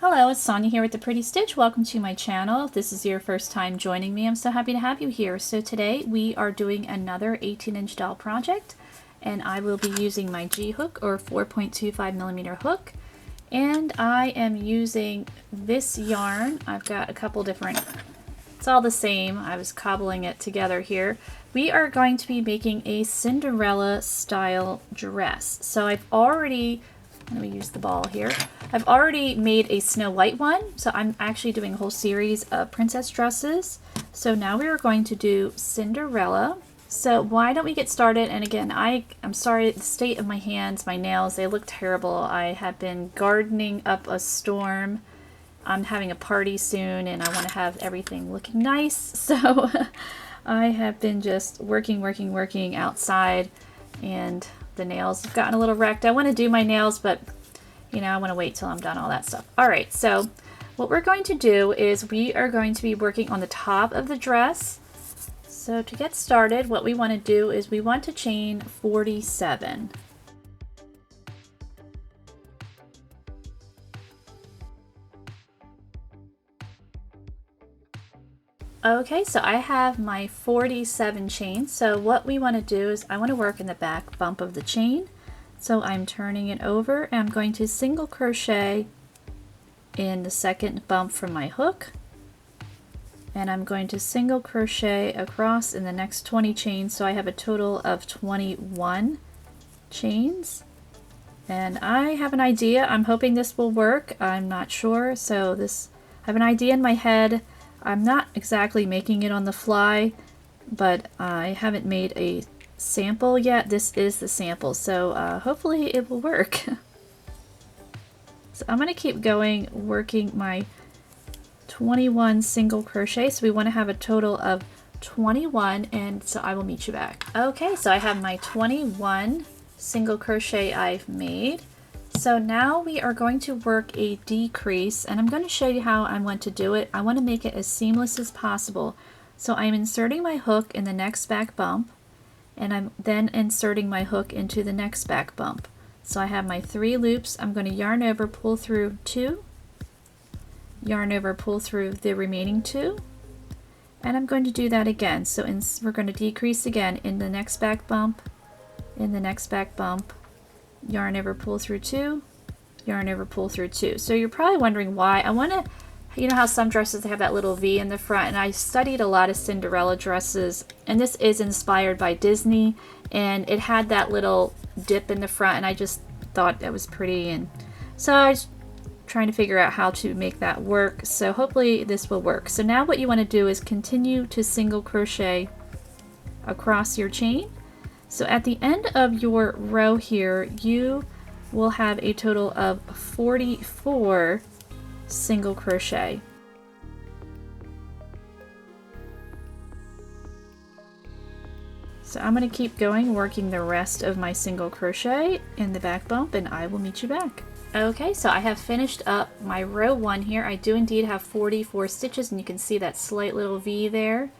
Hello, it's Sonia here with The Pretty Stitch. Welcome to my channel. If this is your first time joining me, I'm so happy to have you here. So today we are doing another 18-inch doll project, and I will be using my G hook or 4.25mm hook. And I am using this yarn. I've got a couple different, it's all the same. I was cobbling it together here. We are going to be making a Cinderella style dress. So I've already, let me use the ball here. I've already made a Snow White one, so I'm actually doing a whole series of princess dresses. So now we are going to do Cinderella. So why don't we get started? And again, I'm sorry, the state of my hands, my nails, they look terrible. I have been gardening up a storm. I'm having a party soon and I want to have everything looking nice. So I have been just working outside, and the nails have gotten a little wrecked. I want to do my nails, but you know, I want to wait till I'm done all that stuff. All right, so what we're going to do is we are going to be working on the top of the dress. So to get started, what we want to do is we want to chain 47. Okay, so I have my 47 chains. So what we want to do is I want to work in the back bump of the chain. So I'm turning it over and I'm going to single crochet in the second bump from my hook. And I'm going to single crochet across in the next 20 chains. So I have a total of 21 chains. And I have an idea. I'm hoping this will work. I'm not sure. So I have an idea in my head. I'm not exactly making it on the fly, but I haven't made a sample yet. This is the sample, so hopefully it will work. So I'm going to keep going, working my 21 single crochet. So we want to have a total of 21, and so I will meet you back. Okay, so I have my 21 single crochet I've made. So now we are going to work a decrease, and I'm going to show you how I want to do it. I want to make it as seamless as possible. So I'm inserting my hook in the next back bump, and I'm then inserting my hook into the next back bump. So I have my 3 loops. I'm going to yarn over, pull through 2, yarn over, pull through the remaining 2, and I'm going to do that again. So we're going to decrease again in the next back bump, in the next back bump, yarn over, pull through 2, yarn over, pull through 2. So you're probably wondering why. I want to, you know how some dresses they have that little V in the front, and I studied a lot of Cinderella dresses, and this is inspired by Disney, and it had that little dip in the front, and I just thought that was pretty, and so I was trying to figure out how to make that work. So hopefully this will work. So now what you want to do is continue to single crochet across your chain. So at the end of your row here, you will have a total of 44 single crochet. So I'm going to keep going, working the rest of my single crochet in the back bump, and I will meet you back. Okay, so I have finished up my row 1 here. I do indeed have 44 stitches, and you can see that slight little V there.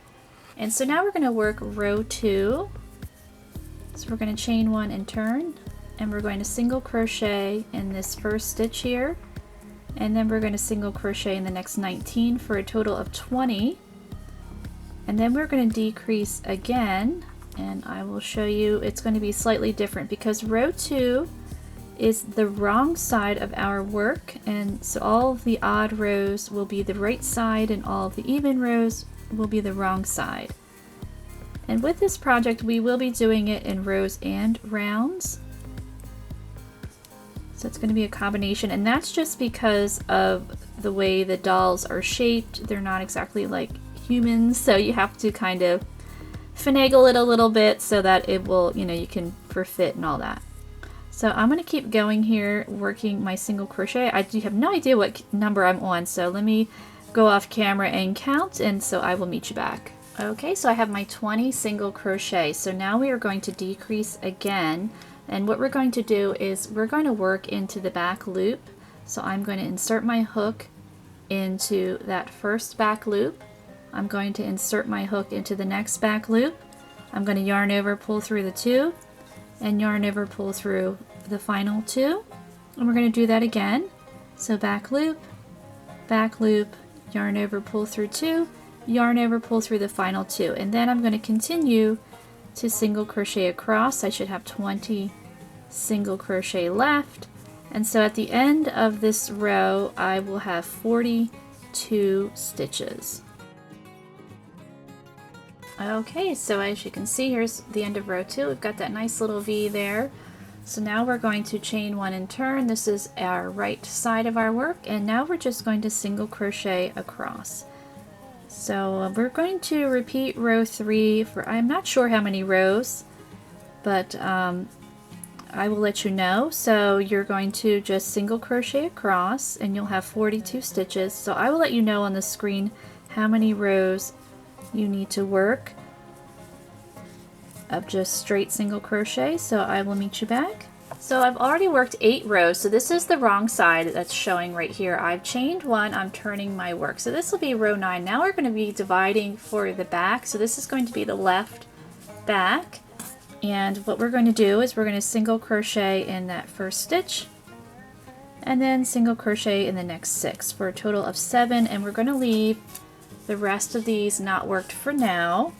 And so now we're going to work row 2. So we're going to chain 1 and turn, and we're going to single crochet in this first stitch here, and then we're going to single crochet in the next 19 for a total of 20, and then we're going to decrease again, and I will show you it's going to be slightly different because row 2 is the wrong side of our work, and so all of the odd rows will be the right side and all of the even rows will be the wrong side. And with this project, we will be doing it in rows and rounds. So it's going to be a combination, and that's just because of the way the dolls are shaped. They're not exactly like humans, so you have to kind of finagle it a little bit so that it will, you know, you can for fit and all that. So I'm going to keep going here, working my single crochet. I do have no idea what number I'm on, so let me go off camera and count, and so I will meet you back. Okay, so I have my 20 single crochet. So now we are going to decrease again, and what we're going to do is we're going to work into the back loop. So I'm going to insert my hook into that first back loop. I'm going to insert my hook into the next back loop. I'm going to yarn over, pull through the 2, and yarn over, pull through the final 2, and we're going to do that again. So back loop, back loop, yarn over, pull through 2, yarn over, pull through the final 2, and then I'm going to continue to single crochet across. I should have 20 single crochet left, and so at the end of this row I will have 42 stitches. Okay, so as you can see, here's the end of row 2. We've got that nice little V there. So now we're going to chain 1 and turn. This is our right side of our work, and now we're just going to single crochet across. So we're going to repeat row 3 for, I'm not sure how many rows, but I will let you know. So you're going to just single crochet across and you'll have 42 stitches. So I will let you know on the screen how many rows you need to work of just straight single crochet. So I will meet you back. So I've already worked 8 rows, so this is the wrong side that's showing right here. I've chained 1, I'm turning my work. So this will be row 9. Now we're going to be dividing for the back. So this is going to be the left back. And what we're going to do is we're going to single crochet in that first stitch and then single crochet in the next 6 for a total of 7, and we're going to leave the rest of these not worked for now.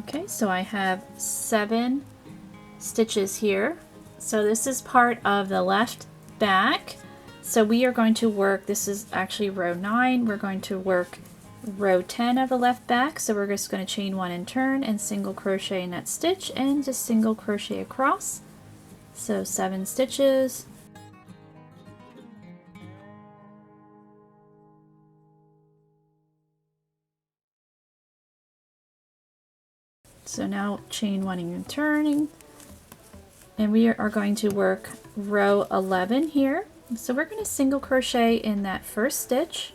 Okay, so I have 7 stitches here. So this is part of the left back. So we are going to work, this is actually row 9, we're going to work row 10 of the left back. So we're just going to chain 1 and turn and single crochet in that stitch and just single crochet across. So 7 stitches. So now chain 1 and turning, and we are going to work row 11 here. So we're going to single crochet in that first stitch,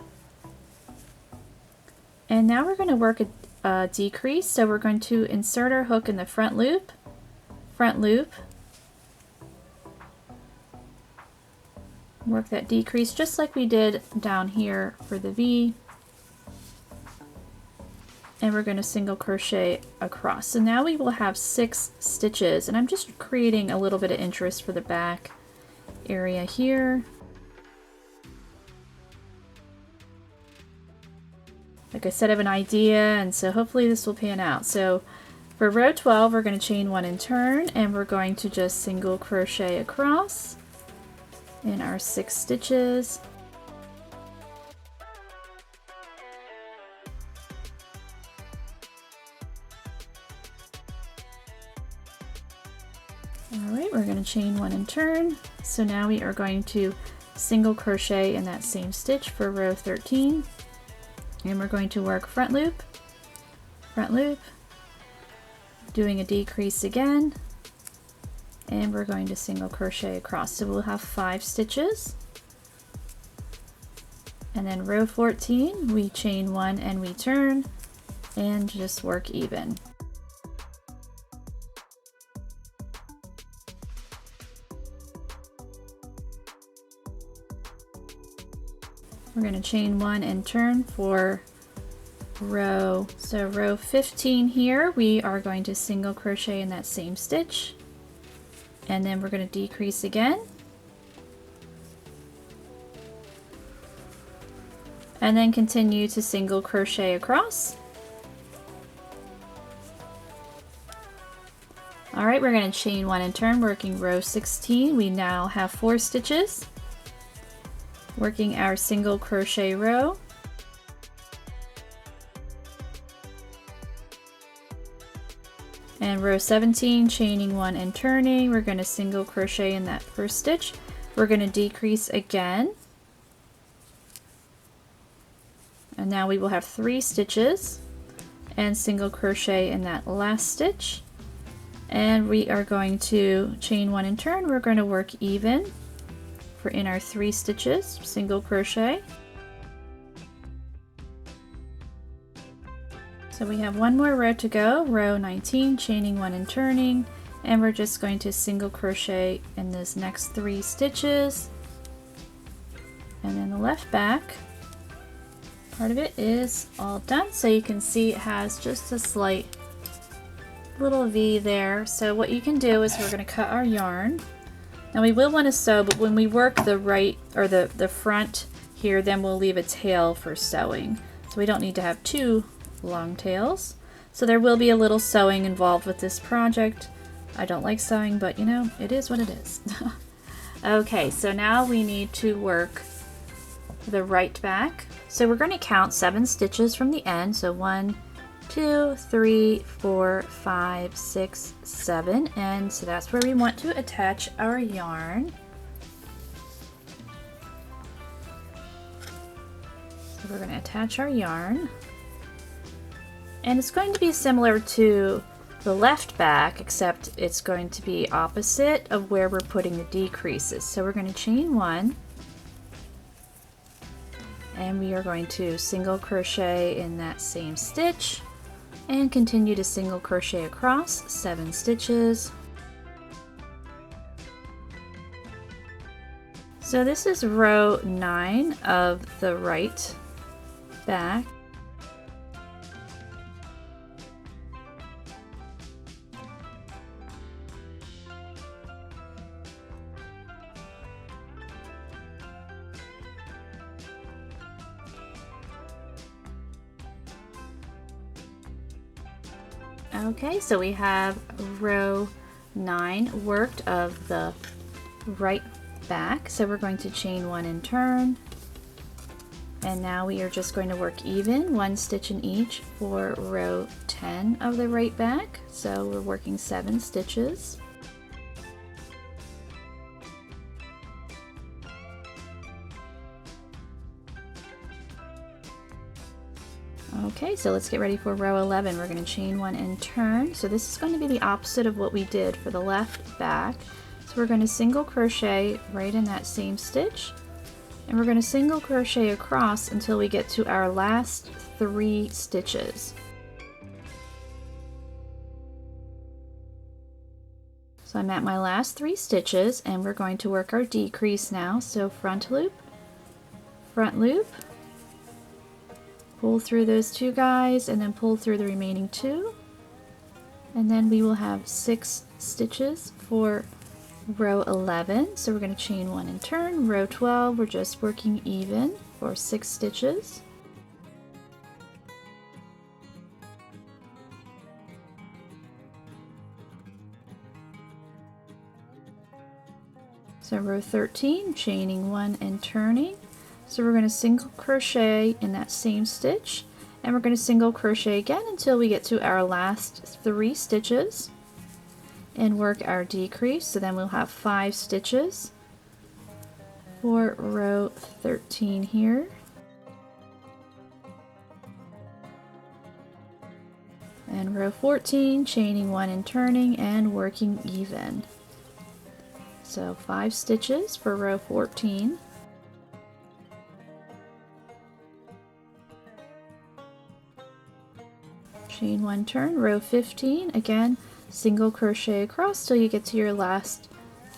and now we're going to work a decrease. So we're going to insert our hook in the front loop, work that decrease just like we did down here for the V, and we're going to single crochet across. So now we will have 6 stitches, and I'm just creating a little bit of interest for the back area here. Like I said, I have an idea, and so hopefully this will pan out. So for row 12, we're going to chain 1 and turn, and we're going to just single crochet across in our 6 stitches. Alright, we're going to chain 1 and turn. So now we are going to single crochet in that same stitch for row 13. And we're going to work front loop, doing a decrease again, and we're going to single crochet across. So we'll have 5 stitches. And then row 14, we chain 1 and we turn and just work even. We're going to chain 1 and turn for row 15 here. We are going to single crochet in that same stitch, and then we're going to decrease again, and then continue to single crochet across. Alright, we're going to chain 1 and turn, working row 16. We now have 4 stitches. Working our single crochet row, and row 17, chaining 1 and turning, we're going to single crochet in that first stitch. We're going to decrease again, and now we will have 3 stitches and single crochet in that last stitch, and we are going to chain 1 and turn. We're going to work even for in our 3 stitches, single crochet. So we have 1 more row to go, row 19, chaining 1 and turning, and we're just going to single crochet in this next 3 stitches. And then the left back part of it is all done, so you can see it has just a slight little V there. So what you can do is we're going to cut our yarn. Now we will want to sew, but when we work the right or the front here, then we'll leave a tail for sewing. So we don't need to have two long tails. So there will be a little sewing involved with this project. I don't like sewing, but you know, it is what it is. Okay, so now we need to work the right back. So we're going to count 7 stitches from the end. So 1, 2, 3, 4, 5, 6, 7, and so that's where we want to attach our yarn. So we're going to attach our yarn, and it's going to be similar to the left back, except it's going to be opposite of where we're putting the decreases. So we're going to chain 1, and we are going to single crochet in that same stitch and continue to single crochet across 7 stitches. So this is row 9 of the right back. Okay, so we have row 9 worked of the right back. So we're going to chain 1 and turn. And now we are just going to work even 1 stitch in each for row 10 of the right back. So we're working 7 stitches. Okay, so let's get ready for row 11. We're going to chain 1 and turn. So this is going to be the opposite of what we did for the left back. So we're going to single crochet right in that same stitch, and we're going to single crochet across until we get to our last 3 stitches. So I'm at my last 3 stitches, and we're going to work our decrease now. So front loop, pull through those 2 guys, and then pull through the remaining 2, and then we will have 6 stitches for row 11. So we're going to chain 1 and turn. Row 12, we're just working even for 6 stitches. So row 13, chaining 1 and turning. So we're going to single crochet in that same stitch, and we're going to single crochet again until we get to our last 3 stitches and work our decrease. So then we'll have 5 stitches for row 13 here. And row 14, chaining 1 and turning and working even. So 5 stitches for row 14. Chain 1, turn. Row 15, again single crochet across till you get to your last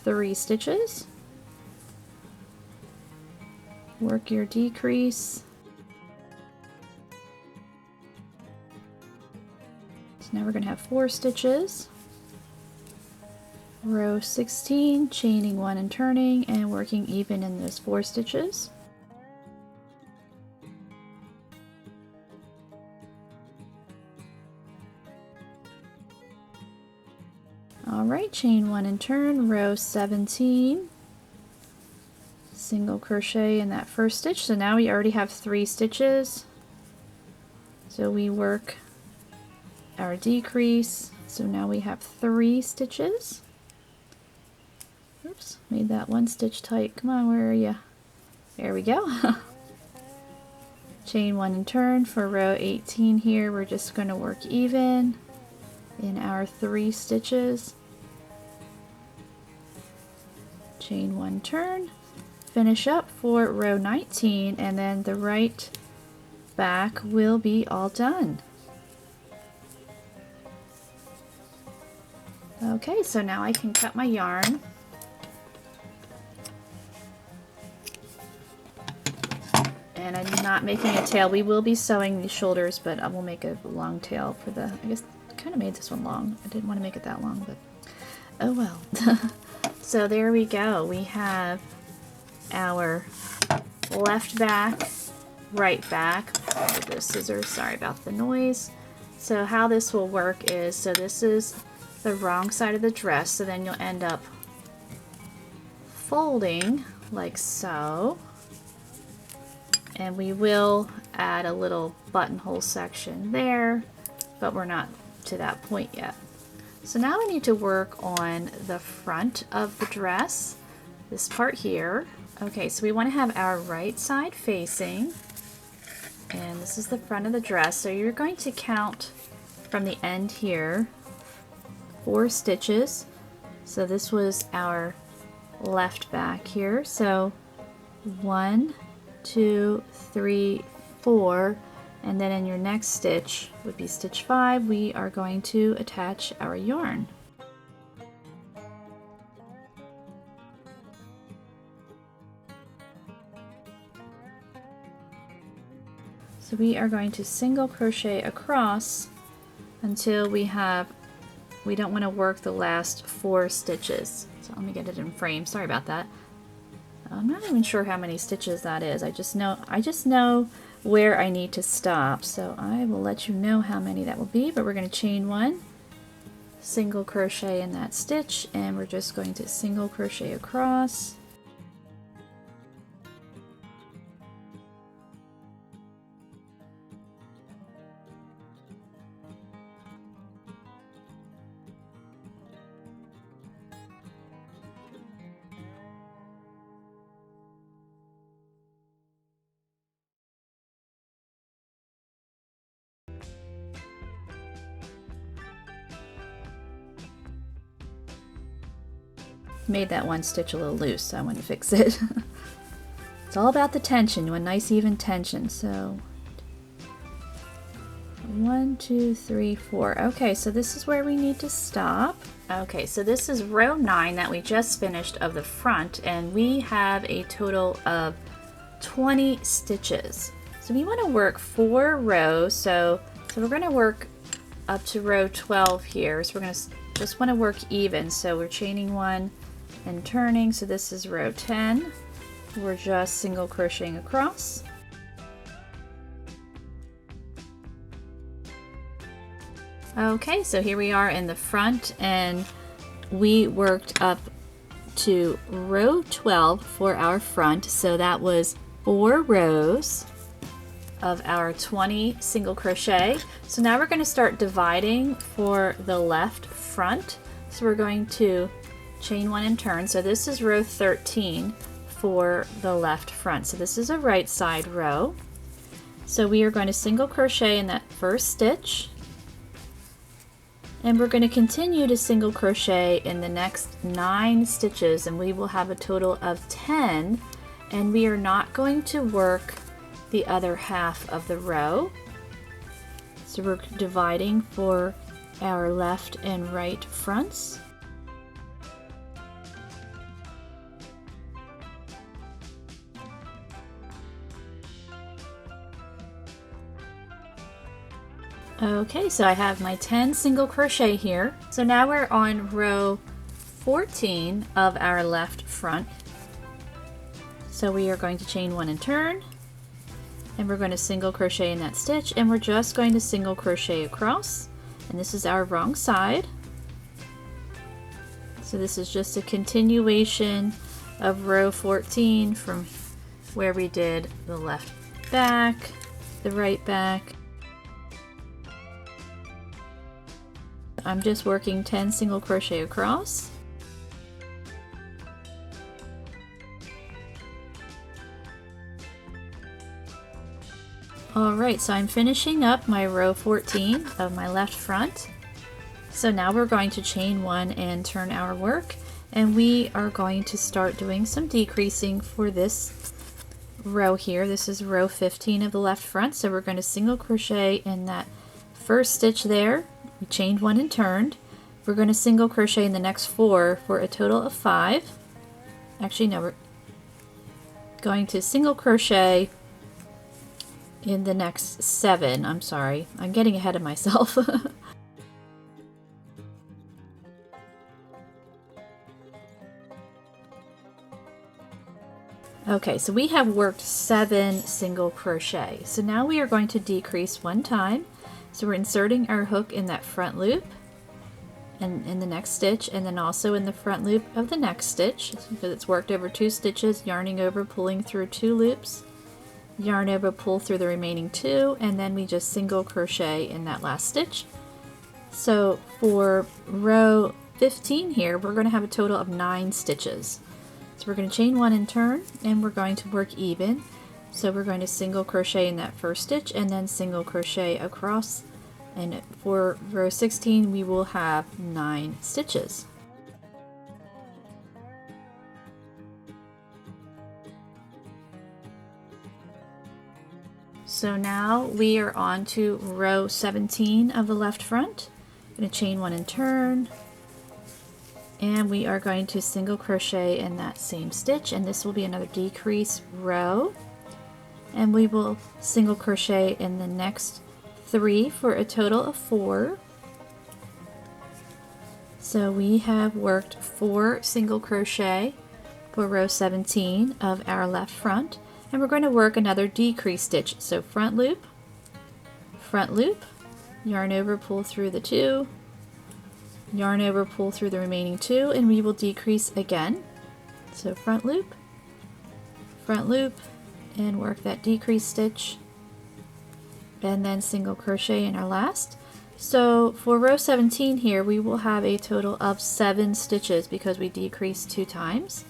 3 stitches. Work your decrease. So now we're going to have 4 stitches. Row 16, chaining 1 and turning and working even in those 4 stitches. Alright, chain 1 and turn, row 17, single crochet in that first stitch. So now we already have 3 stitches. So we work our decrease. So now we have 3 stitches. Oops, made that 1 stitch tight. Come on, where are you? There we go. Chain 1 and turn for row 18 here. We're just going to work even in our 3 stitches. Chain 1, turn, finish up for row 19, and then the right back will be all done. Okay, so now I can cut my yarn. And I'm not making a tail. We will be sewing the shoulders, but I will make a long tail for the, I guess, kind of made this one long. I didn't want to make it that long, but oh well. So there we go. We have our left back, right back. With the scissors, sorry about the noise. So how this will work is, so this is the wrong side of the dress, so then you'll end up folding like so. And we will add a little buttonhole section there, but we're not to that point yet. So now we need to work on the front of the dress, this part here. Okay, so we want to have our right side facing, and this is the front of the dress. So you're going to count from the end here 4 stitches. So this was our left back here. So 1, 2, 3, 4, and then in your next stitch would be stitch 5, we are going to attach our yarn. So we are going to single crochet across until we don't want to work the last 4 stitches. So let me get it in frame. Sorry about that. I'm not even sure how many stitches that is. I just know where I need to stop. So I will let you know how many that will be, but we're going to chain 1, single crochet in that stitch, and we're just going to single crochet across. Made that one stitch a little loose, so I want to fix it. It's all about the tension. You want nice even tension. So 1, 2, 3, 4. Okay, so this is where we need to stop. Okay, so this is row 9 that we just finished of the front, and we have a total of 20 stitches. So we want to work 4 rows. So we're going to work up to row 12 here. So we're going to just want to work even. So we're chaining 1 and turning. So this is row 10. We're just single crocheting across. Okay, so here we are in the front, and we worked up to row 12 for our front. So that was 4 rows of our 20 single crochet. So now we're going to start dividing for the left front. So we're going to chain 1 and turn. So this is row 13 for the left front. So this is a right side row. So we are going to single crochet in that first stitch, and we're going to continue to single crochet in the next 9 stitches, and we will have a total of 10, and we are not going to work the other half of the row. So we're dividing for our left and right fronts. Okay, so I have my 10 single crochet here. So now we're on row 14 of our left front. So we are going to chain 1 and turn, and we're going to single crochet in that stitch, and we're just going to single crochet across, and this is our wrong side. So this is just a continuation of row 14 from where we did the left back, the right back. I'm just working 10 single crochet across. Alright, so I'm finishing up my row 14 of my left front. So now we're going to chain 1 and turn our work, and we are going to start doing some decreasing for this row here. This is row 15 of the left front, so we're going to single crochet in that first stitch there. We chained 1 and turned. We're going to single crochet in the next 4 for a total of 5. Actually, no, we're going to single crochet in the next 7. I'm sorry, I'm getting ahead of myself. Okay, so we have worked 7 single crochet. So now we are going to decrease 1 time. So we're inserting our hook in that front loop and in the next stitch, and then also in the front loop of the next stitch, because it's worked over 2 stitches, yarning over, pulling through 2 loops, yarn over, pull through the remaining 2, and then we just single crochet in that last stitch. So for row 15 here, we're going to have a total of 9 stitches. So we're going to chain 1 and turn, and we're going to work even. So we're going to single crochet in that first stitch and then single crochet across, and for row 16 we will have 9 stitches. So now we are on to row 17 of the left front. I'm going to chain 1 and turn, and we are going to single crochet in that same stitch, and this will be another decrease row, and we will single crochet in the next 3 for a total of 4. So we have worked 4 single crochet for row 17 of our left front, and we're going to work another decrease stitch. So front loop, yarn over, pull through the 2, yarn over, pull through the remaining 2, and we will decrease again. So front loop, and work that decrease stitch, and then single crochet in our last. So for row 17 here, we will have a total of 7 stitches because we decreased 2 times.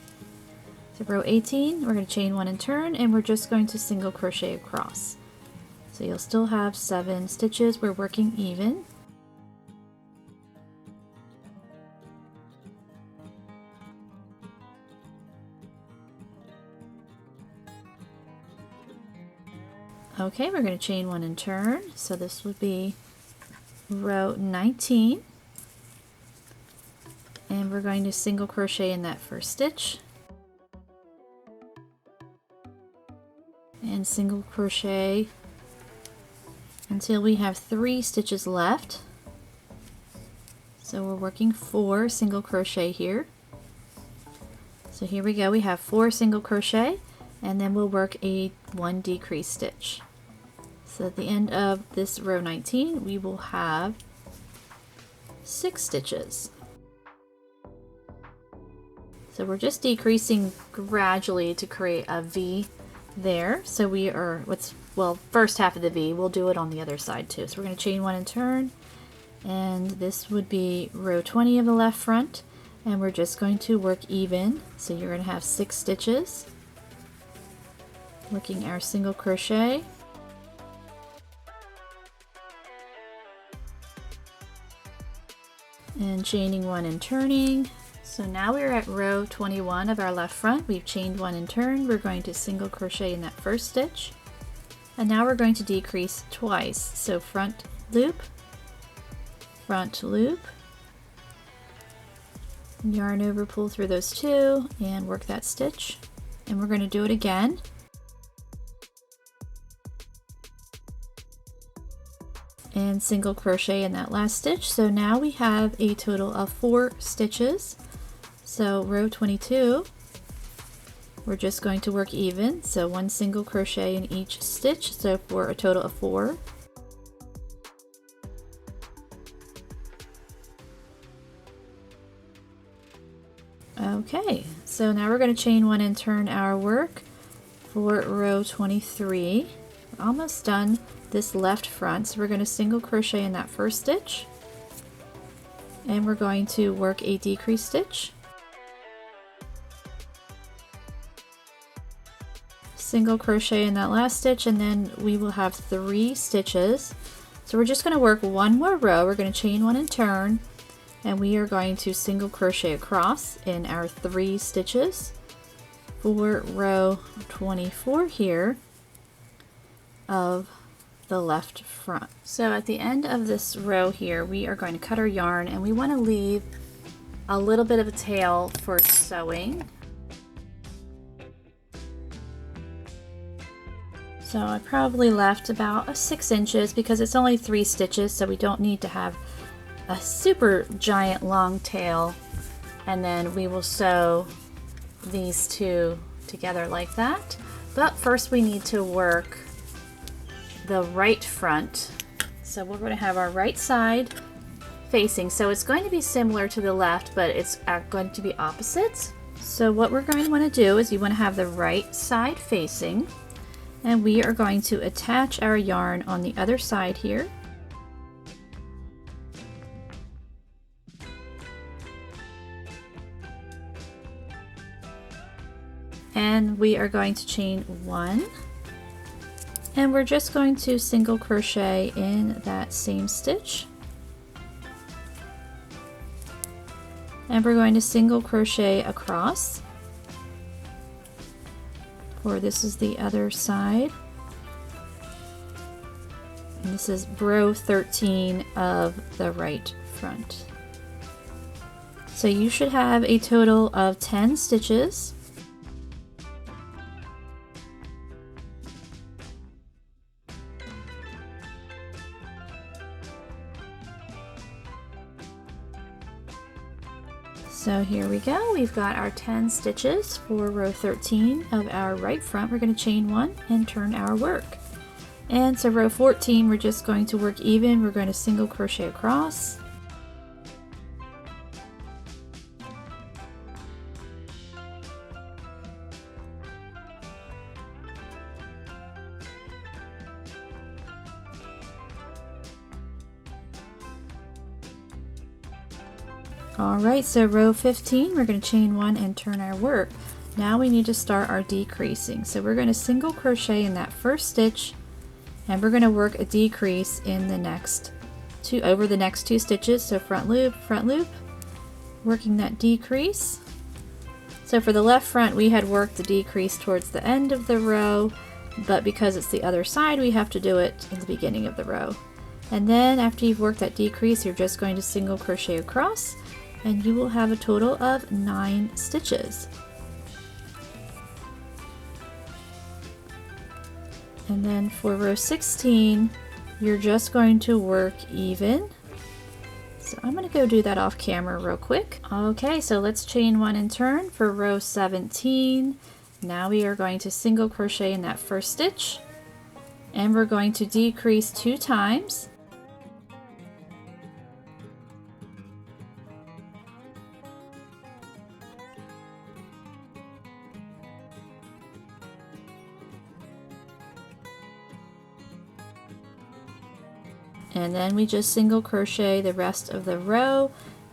So row 18, we're going to chain 1 and turn, and we're just going to single crochet across. So you'll still have 7 stitches. We're working even. Okay, we're going to chain 1 and turn, so this would be row 19, and we're going to single crochet in that first stitch, and single crochet until we have 3 stitches left. So we're working 4 single crochet here. So here we go, we have 4 single crochet, and then we'll work a 1 decrease stitch. So at the end of this row 19, we will have 6 stitches. So we're just decreasing gradually to create a V there. So we are, first half of the V, we'll do it on the other side too. So we're going to chain 1 and turn, and this would be row 20 of the left front, and we're just going to work even. So you're going to have 6 stitches, working our single crochet, and chaining 1 and turning. So now we're at row 21 of our left front. We've chained 1 and turned. We're going to single crochet in that first stitch, and now we're going to decrease twice. So front loop, yarn over, pull through those 2, and work that stitch, and we're going to do it again. And single crochet in that last stitch. So now we have a total of 4 stitches. So row 22, we're just going to work even, so 1 single crochet in each stitch, so for a total of 4. Okay, so now we're going to chain 1 and turn our work for row 23. We're almost done this left front, so we're going to single crochet in that first stitch, and we're going to work a decrease stitch, single crochet in that last stitch, and then we will have 3 stitches. So we're just going to work 1 more row. We're going to chain 1 and turn, and we are going to single crochet across in our 3 stitches for row 24 here of the left front. So at the end of this row here, we are going to cut our yarn, and we want to leave a little bit of a tail for sewing. So I probably left about 6 inches because it's only 3 stitches, so we don't need to have a super giant long tail. And then we will sew these 2 together like that. But first we need to work the right front. So we're going to have our right side facing. So it's going to be similar to the left, but it's going to be opposites. So what we're going to want to do is you want to have the right side facing, and we are going to attach our yarn on the other side here. And we are going to chain 1, and we're just going to single crochet in that same stitch, and we're going to single crochet across, for this is the other side, and this is row 13 of the right front. So you should have a total of 10 stitches. So here we go, we've got our 10 stitches for row 13 of our right front. We're going to chain 1 and turn our work. And so row 14, we're just going to work even. We're going to single crochet across. Alright, so row 15, we're going to chain 1 and turn our work. Now we need to start our decreasing. So we're going to single crochet in that first stitch, and we're going to work a decrease in the next over the next 2 stitches. So front loop, working that decrease. So for the left front, we had worked the decrease towards the end of the row, but because it's the other side, we have to do it in the beginning of the row. And then after you've worked that decrease, you're just going to single crochet across, and you will have a total of 9 stitches. And then for row 16, you're just going to work even. So I'm going to go do that off camera real quick. Okay, so let's chain 1 and turn for row 17. Now we are going to single crochet in that first stitch, and we're going to decrease 2 times. And then we just single crochet the rest of the row,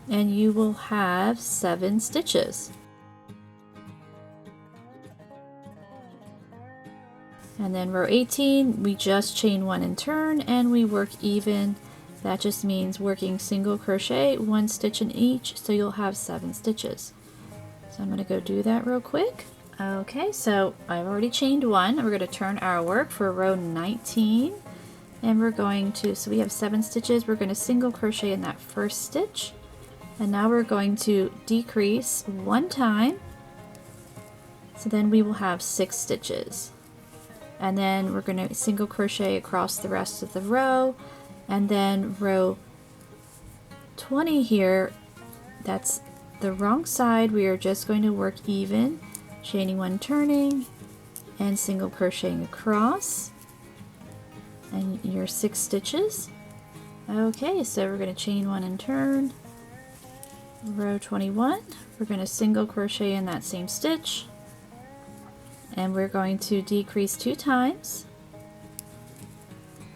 and you will have 7 stitches. And then row 18, we just chain 1 and turn, and we work even. That just means working single crochet 1 stitch in each, so you'll have 7 stitches. So I'm going to go do that real quick. Okay, so I've already chained 1. We're going to turn our work for row 19. And we're going to, so we have 7 stitches, we're going to single crochet in that first stitch, and now we're going to decrease 1 time, so then we will have 6 stitches, and then we're going to single crochet across the rest of the row, and then row 20 here, that's the wrong side, we are just going to work even, chaining 1, turning, and single crocheting across, and your 6 stitches. Okay, so we're going to chain 1 and turn. Row 21, we're going to single crochet in that same stitch, and we're going to decrease 2 times,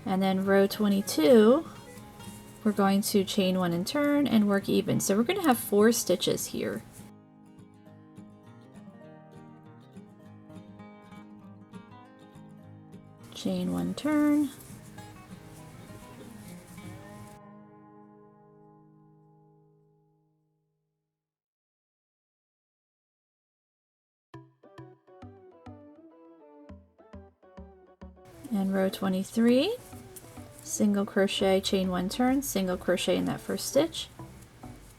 and then row 22, we're going to chain 1 and turn and work even. So we're going to have 4 stitches here. Chain 1, turn, and row 23, single crochet, chain 1, turn, single crochet in that first stitch.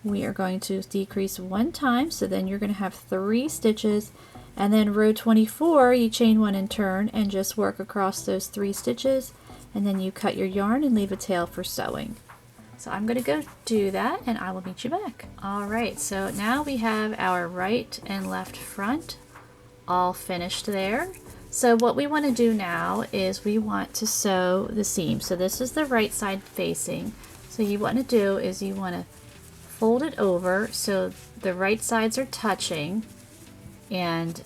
We are going to decrease 1 time, so then you're going to have 3 stitches, and then row 24, you chain 1 and turn and just work across those 3 stitches, and then you cut your yarn and leave a tail for sewing. So I'm going to go do that, and I will meet you back. Alright, so now we have our right and left front all finished there. So what we want to do now is we want to sew the seam. So this is the right side facing. So you want to do is you want to fold it over so the right sides are touching and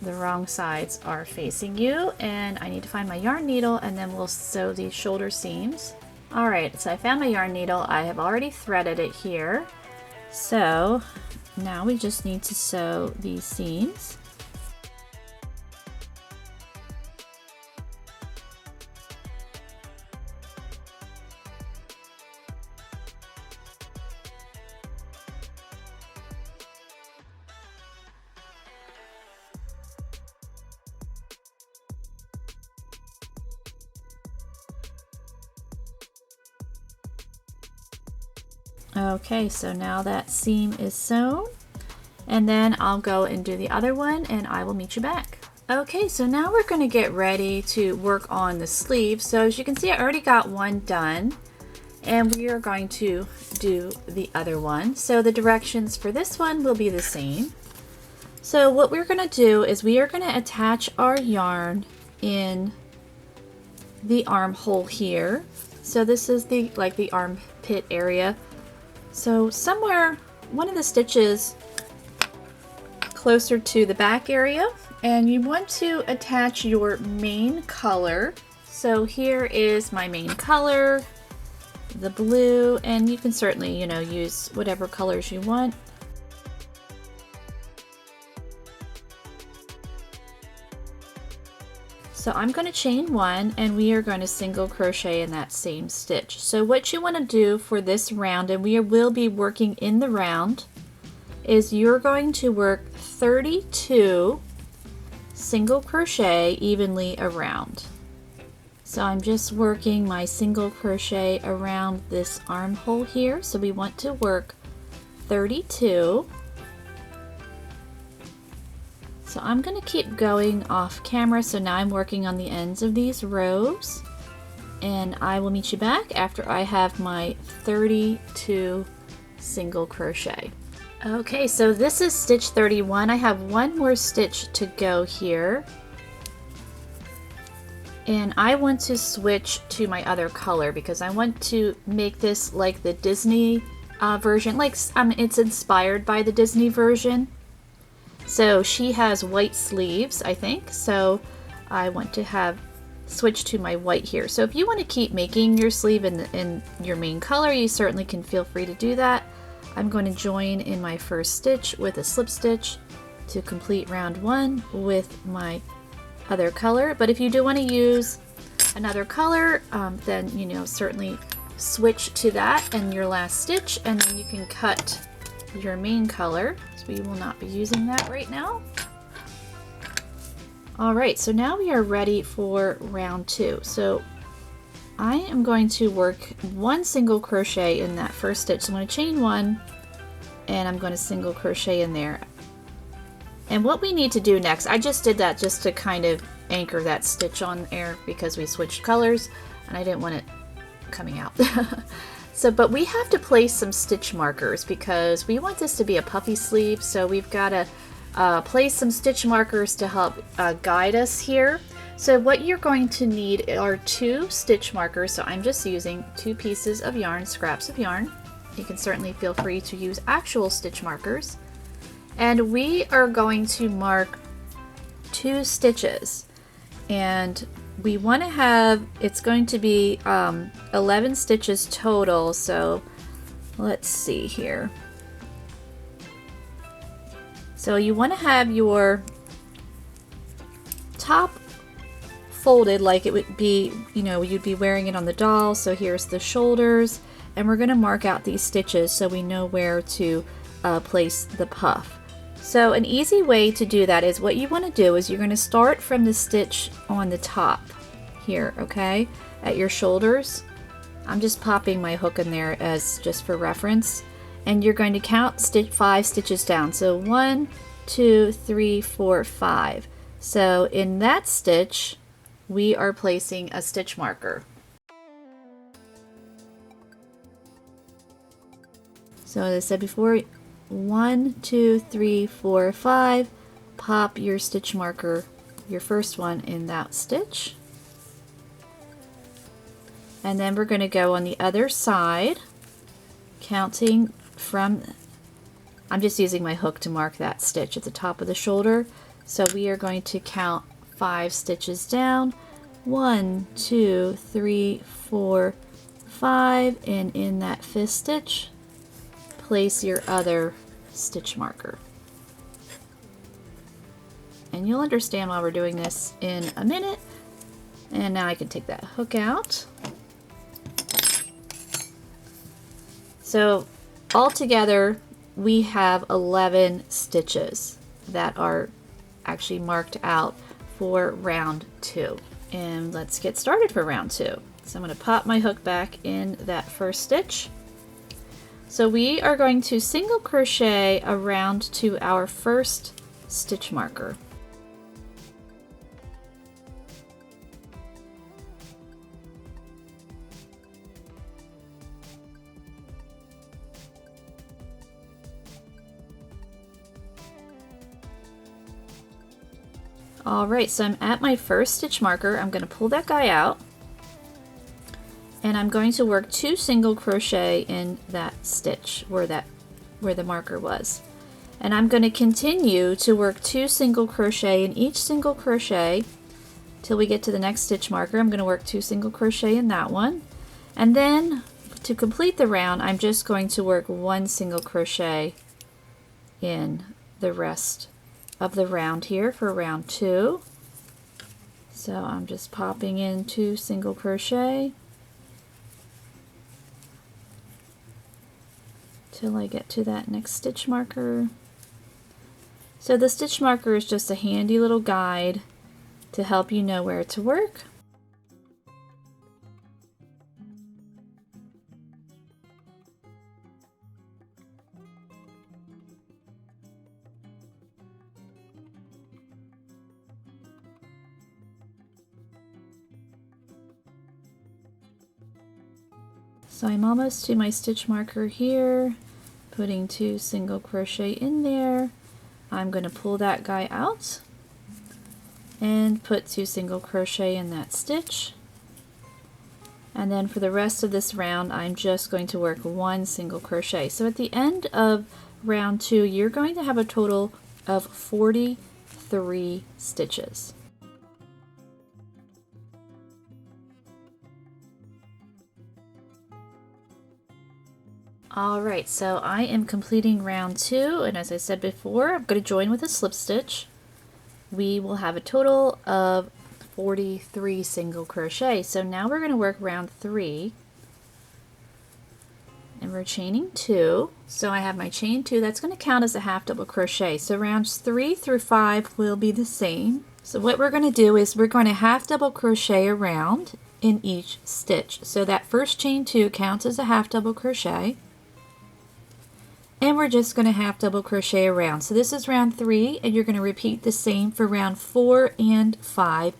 the wrong sides are facing you. And I need to find my yarn needle and then we'll sew these shoulder seams. Alright, so I found my yarn needle. I have already threaded it here. So now we just need to sew these seams. Okay, so now that seam is sewn, and then I'll go and do the other one and I will meet you back. Okay, so now we're going to get ready to work on the sleeve. So as you can see, I already got one done and we are going to do the other one. So the directions for this one will be the same. So what we're going to do is we are going to attach our yarn in the armhole here. So this is the armpit area. So somewhere, one of the stitches closer to the back area, and you want to attach your main color. So here is my main color, the blue, and you can certainly, use whatever colors you want. So I'm going to chain one and we are going to single crochet in that same stitch. So what you want to do for this round, and we will be working in the round, is you're going to work 32 single crochet evenly around. So I'm just working my single crochet around this armhole here. So we want to work 32. So I'm going to keep going off camera. So now I'm working on the ends of these rows and I will meet you back after I have my 32 single crochet. Okay, so this is stitch 31. I have one more stitch to go here. And I want to switch to my other color because I want to make this like the Disney version. It's inspired by the Disney version. So she has white sleeves, I think, so I want to have switch to my white here. So if you want to keep making your sleeve in your main color, you certainly can feel free to do that. I'm going to join in my first stitch with a slip stitch to complete round one with my other color. But if you do want to use another color, then certainly switch to that and your last stitch, and then you can cut your main color. So we will not be using that right now. Alright, so now we are ready for round two. So I am going to work one single crochet in that first stitch. So I'm going to chain one and I'm going to single crochet in there. And what we need to do next, I just did that just to kind of anchor that stitch on there because we switched colors and I didn't want it coming out. But we have to place some stitch markers because we want this to be a puffy sleeve, so we've got to place some stitch markers to help guide us here. So what you're going to need are 2 stitch markers. So I'm just using 2 pieces of yarn, scraps of yarn. You can certainly feel free to use actual stitch markers. And we are going to mark 2 stitches. And we want to have, it's going to be 11 stitches total, so let's see here. So you want to have your top folded like it would be, you'd be wearing it on the doll. So here's the shoulders, and we're going to mark out these stitches so we know where to place the puff. So an easy way to do that is what you want to do is you're going to start from the stitch on the top here, okay, at your shoulders. I'm just popping my hook in there as just for reference, and you're going to count 5 stitches down. So 1, 2, 3, 4, 5. So in that stitch we are placing a stitch marker. So as I said before, 1, 2, 3, 4, 5, pop your stitch marker, your first one, in that stitch. And then we're going to go on the other side, counting from, I'm just using my hook to mark that stitch at the top of the shoulder. So we are going to count 5 stitches down. 1, 2, 3, 4, 5, and in that 5th stitch, place your other stitch marker. And you'll understand why we're doing this in a minute. And now I can take that hook out. So altogether we have 11 stitches that are actually marked out for round 2. And let's get started for round 2. So I'm going to pop my hook back in that first stitch. So we are going to single crochet around to our first stitch marker. Alright, so I'm at my first stitch marker. I'm going to pull that guy out, and I'm going to work 2 single crochet in that stitch where the marker was. And I'm going to continue to work 2 single crochet in each single crochet till we get to the next stitch marker. I'm going to work 2 single crochet in that one, and then to complete the round I'm just going to work 1 single crochet in the rest of the round here for round 2. So I'm just popping in 2 single crochet till I get to that next stitch marker. So the stitch marker is just a handy little guide to help you know where to work. So I'm almost to my stitch marker here, putting 2 single crochet in there. I'm going to pull that guy out and put 2 single crochet in that stitch. And then for the rest of this round I'm just going to work 1 single crochet. So at the end of round 2 you're going to have a total of 43 stitches. Alright, so I am completing round 2, and as I said before, I'm going to join with a slip stitch. We will have a total of 43 single crochet. So now we're going to work round 3, and we're chaining 2. So I have my chain 2, that's going to count as a half double crochet. So rounds 3 through 5 will be the same. So what we're going to do is we're going to half double crochet around in each stitch. So that first chain 2 counts as a half double crochet. And we're just going to half double crochet around. So this is round 3, and you're going to repeat the same for round 4 and 5,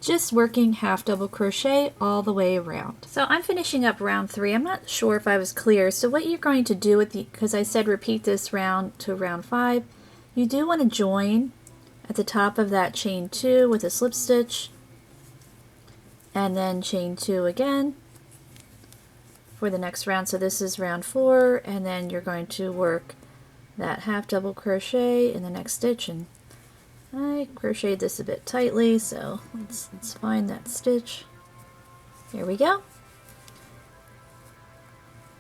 just working half double crochet all the way around. So I'm finishing up round 3. I'm not sure if I was clear. So what you're going to do with because I said repeat this round to round 5, you do want to join at the top of that chain 2 with a slip stitch, and then chain 2 again for the next round. So this is round 4, and then you're going to work that half double crochet in the next stitch. And I crocheted this a bit tightly, so let's find that stitch. Here we go.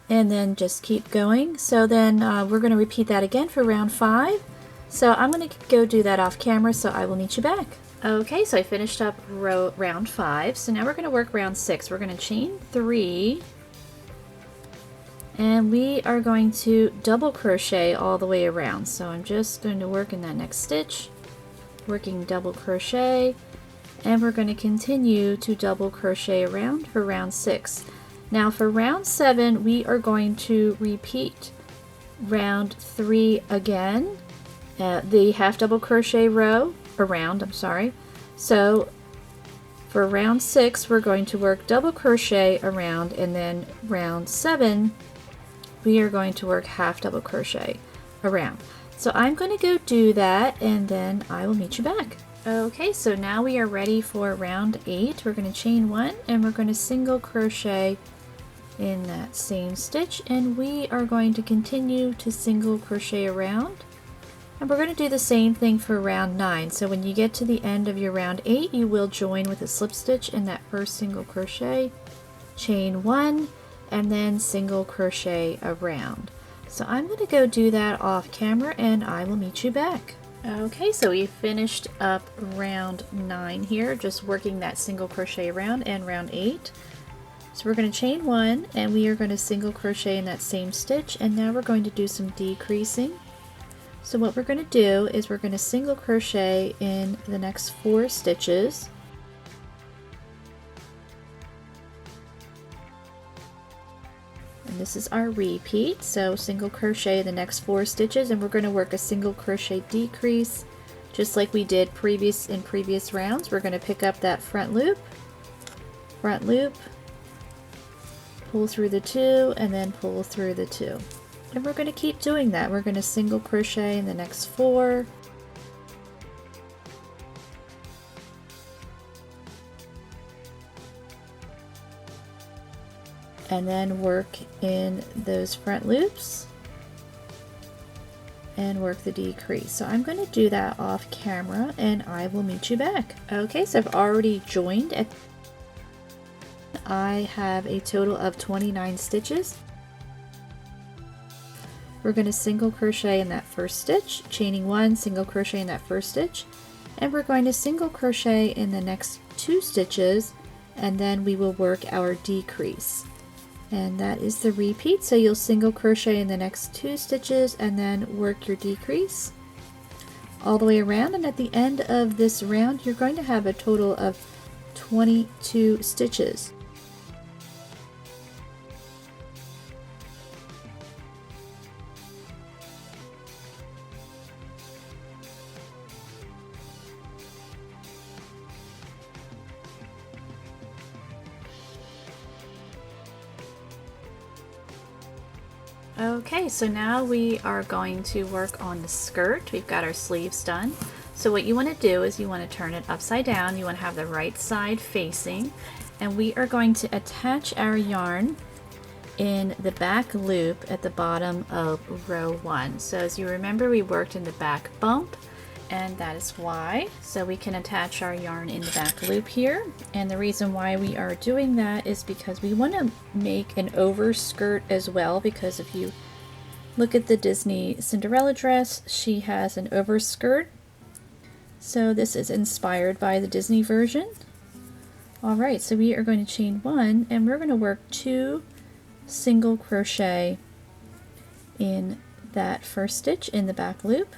And then just keep going. So then we're going to repeat that again for round 5. So I'm going to go do that off camera, so I will meet you back. Okay, so I finished up round 5. So now we're going to work round 6. We're going to chain 3. And we are going to double crochet all the way around. So I'm just going to work in that next stitch, working double crochet, and we're going to continue to double crochet around for round 6. Now for round 7 we are going to repeat round 3 again, the half double crochet row around, I'm sorry. So for round 6 we're going to work double crochet around, and then round 7 we are going to work half double crochet around. So I'm going to go do that and then I will meet you back. Okay, so now we are ready for round 8. We're going to chain 1 and we're going to single crochet in that same stitch, and we are going to continue to single crochet around, and we're going to do the same thing for round 9. So when you get to the end of your round 8, you will join with a slip stitch in that first single crochet, chain 1, and then single crochet around. So I'm going to go do that off camera and I will meet you back. Okay, so we finished up round 9 here, just working that single crochet around, and round 8. So we're going to chain 1 and we are going to single crochet in that same stitch, and now we're going to do some decreasing. So what we're going to do is we're going to single crochet in the next 4 stitches. And this is our repeat, so single crochet the next 4 stitches, and we're going to work a single crochet decrease just like we did in previous rounds. We're going to pick up that front loop, pull through the 2, and then pull through the 2. And we're going to keep doing that. We're going to single crochet in the next 4. And then work in those front loops and work the decrease. So I'm going to do that off camera and I will meet you back. Okay, so I've already joined at I have a total of 29 stitches. We're going to single crochet in that first stitch, chaining 1, single crochet in that first stitch, and we're going to single crochet in the next 2 stitches, and then we will work our decrease. And that is the repeat, so you'll single crochet in the next 2 stitches and then work your decrease all the way around, and at the end of this round you're going to have a total of 22 stitches. Okay, so now we are going to work on the skirt. We've got our sleeves done. So what you want to do is you want to turn it upside down. You want to have the right side facing, and we are going to attach our yarn in the back loop at the bottom of row 1. So as you remember, we worked in the back bump, and that is why. So we can attach our yarn in the back loop here, and the reason why we are doing that is because we want to make an overskirt as well, because if you look at the Disney Cinderella dress, she has an overskirt. So this is inspired by the Disney version. Alright, so we are going to chain 1 and we're going to work 2 single crochet in that first stitch in the back loop,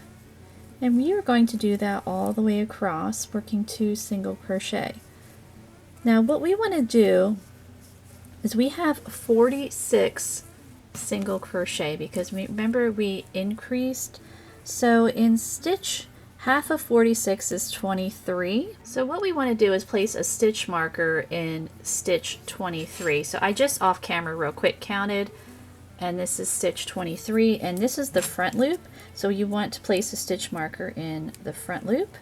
and we are going to do that all the way across, working 2 single crochet. Now what we want to do is we have 46 single crochet because remember we increased, so in stitch half of 46 is 23. So what we want to do is place a stitch marker in stitch 23. So I just off camera real quick counted, and this is stitch 23, and this is the front loop. So you want to place a stitch marker in the front loop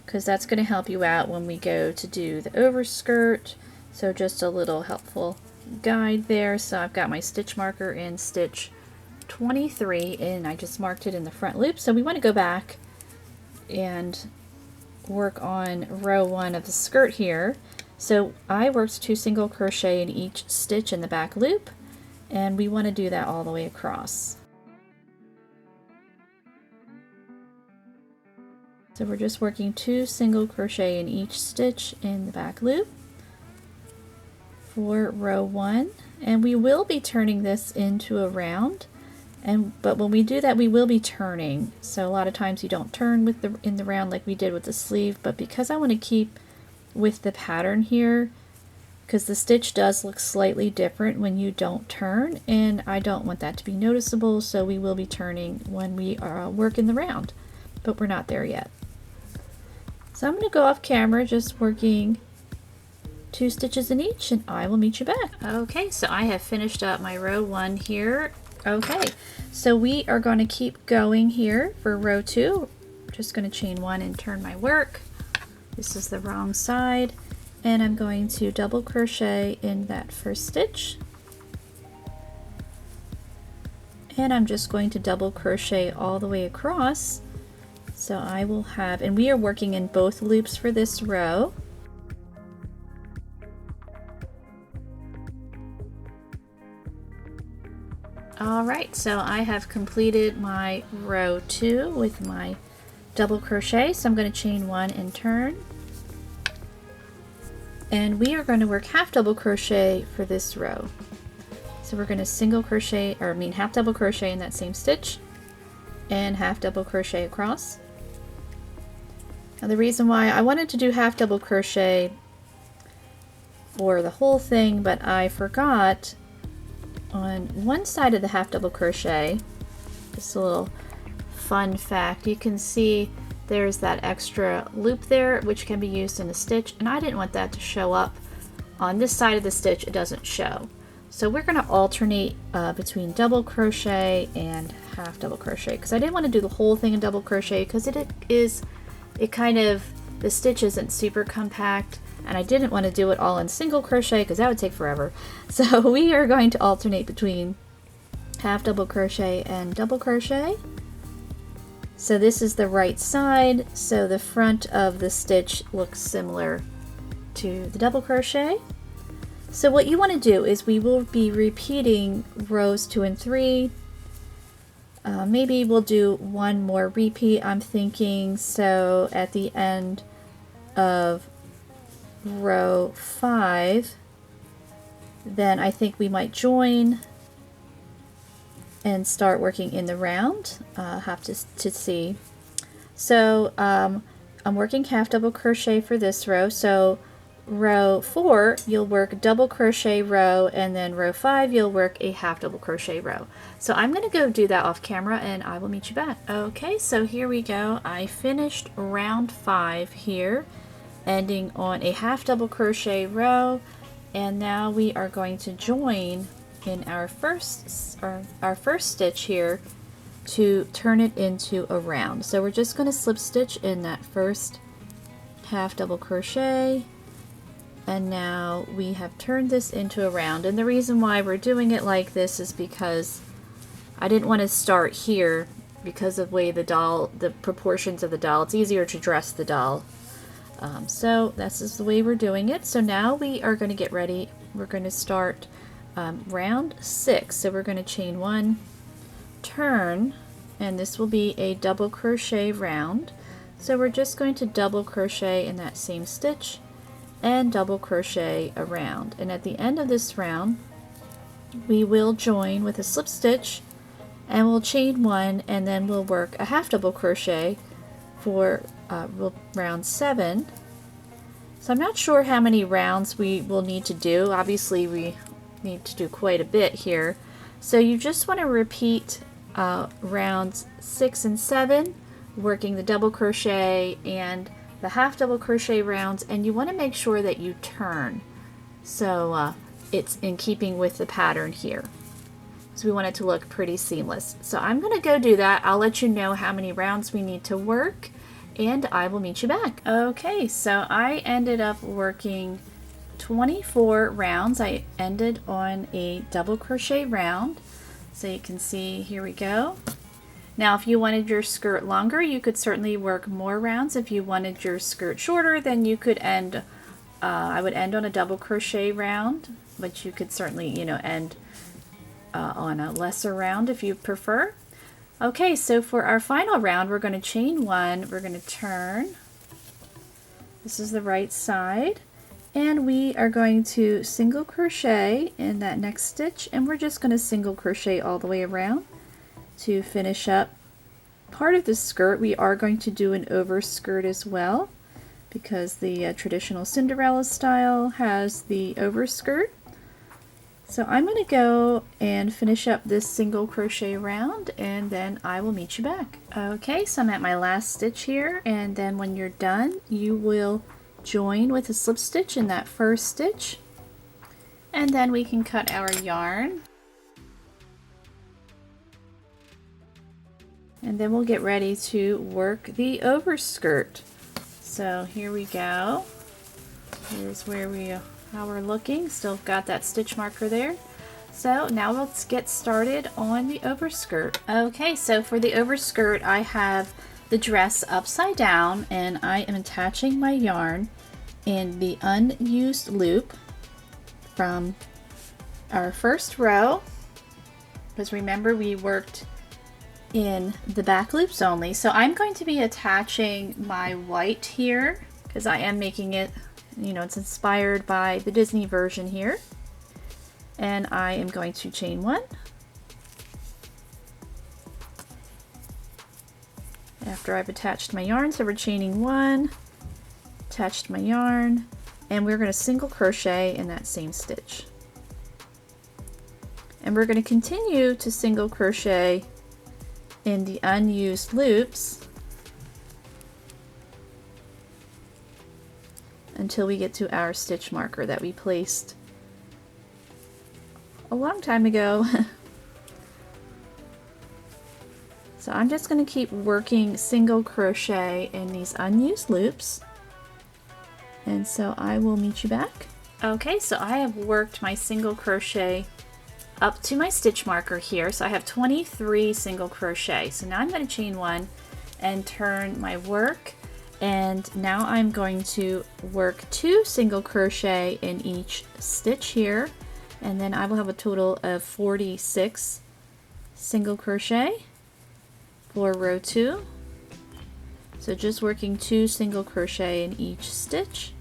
because that's going to help you out when we go to do the overskirt. So just a little helpful guide there. So I've got my stitch marker in stitch 23 and I just marked it in the front loop. So we want to go back and work on row 1 of the skirt here. So I worked 2 single crochet in each stitch in the back loop, and we want to do that all the way across. So we're just working 2 single crochet in each stitch in the back loop for row 1, and we will be turning this into a round. But when we do that, we will be turning. So a lot of times you don't turn in the round like we did with the sleeve, but because I want to keep with the pattern here, because the stitch does look slightly different when you don't turn, and I don't want that to be noticeable, so we will be turning when we are working the round, but we're not there yet. So I'm going to go off camera just working 2 stitches in each, and I will meet you back. Okay, so I have finished up my row 1 here Okay, so we are going to keep going here for row 2. I'm just going to chain 1 and turn my work. This is the wrong side, and I'm going to double crochet in that first stitch. And I'm just going to double crochet all the way across. So I will have, and we are working in both loops for this row. Alright, so I have completed my row 2 with my double crochet, so I'm going to chain 1 and turn. And we are going to work half double crochet for this row. So we're going to single crochet, or half double crochet in that same stitch, and half double crochet across. Now the reason why I wanted to do half double crochet for the whole thing, but I forgot on one side of the half double crochet, just a little fun fact, you can see there's that extra loop there which can be used in a stitch, and I didn't want that to show up on this side of the stitch. It doesn't show, so we're going to alternate between double crochet and half double crochet, because I didn't want to do the whole thing in double crochet because the stitch isn't super compact, and I didn't want to do it all in single crochet because that would take forever. So we are going to alternate between half double crochet and double crochet. So this is the right side, so the front of the stitch looks similar to the double crochet. So what you want to do is we will be repeating rows 2 and 3. Maybe we'll do one more repeat, I'm thinking, so at the end of row 5, then I think we might join and start working in the round. Have to see. So I'm working half double crochet for this row, so row 4 you'll work double crochet row, and then row 5 you'll work a half double crochet row. So I'm going to go do that off camera and I will meet you back. Okay, so here we go. I finished round 5 here, ending on a half double crochet row, and now we are going to join in our first stitch here to turn it into a round. So we're just going to slip stitch in that first half double crochet, and now we have turned this into a round. And the reason why we're doing it like this is because I didn't want to start here because of the way the proportions of the doll. It's easier to dress the doll. So this is the way we're doing it. So now we are going to get ready. We're going to start round 6. So we're going to chain 1, turn, and this will be a double crochet round. So we're just going to double crochet in that same stitch and double crochet around, and at the end of this round we will join with a slip stitch and we'll chain 1, and then we'll work a half double crochet for round 7. So I'm not sure how many rounds we will need to do. Obviously we need to do quite a bit here, so you just want to repeat rounds 6 and 7, working the double crochet and the half double crochet rounds, and you want to make sure that you turn so it's in keeping with the pattern here. So we want it to look pretty seamless. So I'm going to go do that. I'll let you know how many rounds we need to work, and I will meet you back. Okay, so I ended up working 24 rounds. I ended on a double crochet round. So you can see, here we go. Now if you wanted your skirt longer, you could certainly work more rounds. If you wanted your skirt shorter, then you could end, I would end on a double crochet round, but you could certainly, end on a lesser round if you prefer. Okay, so for our final round, we're going to chain 1, we're going to turn. This is the right side, and we are going to single crochet in that next stitch, and we're just going to single crochet all the way around to finish up part of the skirt. We are going to do an overskirt as well, because the traditional Cinderella style has the overskirt. So I'm going to go and finish up this single crochet round, and then I will meet you back. Okay, so I'm at my last stitch here, and then when you're done you will join with a slip stitch in that first stitch, and then we can cut our yarn. And then we'll get ready to work the overskirt. So here we go. Here's where how we're looking. Still got that stitch marker there. So now let's get started on the overskirt. Okay, so for the overskirt, I have the dress upside down, and I am attaching my yarn in the unused loop from our first row, because remember we worked in the back loops only. So I'm going to be attaching my white here because I am making it, you know, it's inspired by the Disney version here. And I am going to chain one. After I've attached my yarn, so we're chaining one, attached my yarn, and we're going to single crochet in that same stitch. And we're going to continue to single crochet in the unused loops until we get to our stitch marker that we placed a long time ago. So I'm just going to keep working single crochet in these unused loops, and so I will meet you back. Okay, so I have worked my single crochet up to my stitch marker here. So I have 23 single crochet. So now I'm going to chain one and turn my work, and now I'm going to work 2 single crochet in each stitch here, and then I will have a total of 46 single crochet for row 2. So just working 2 single crochet in each stitch.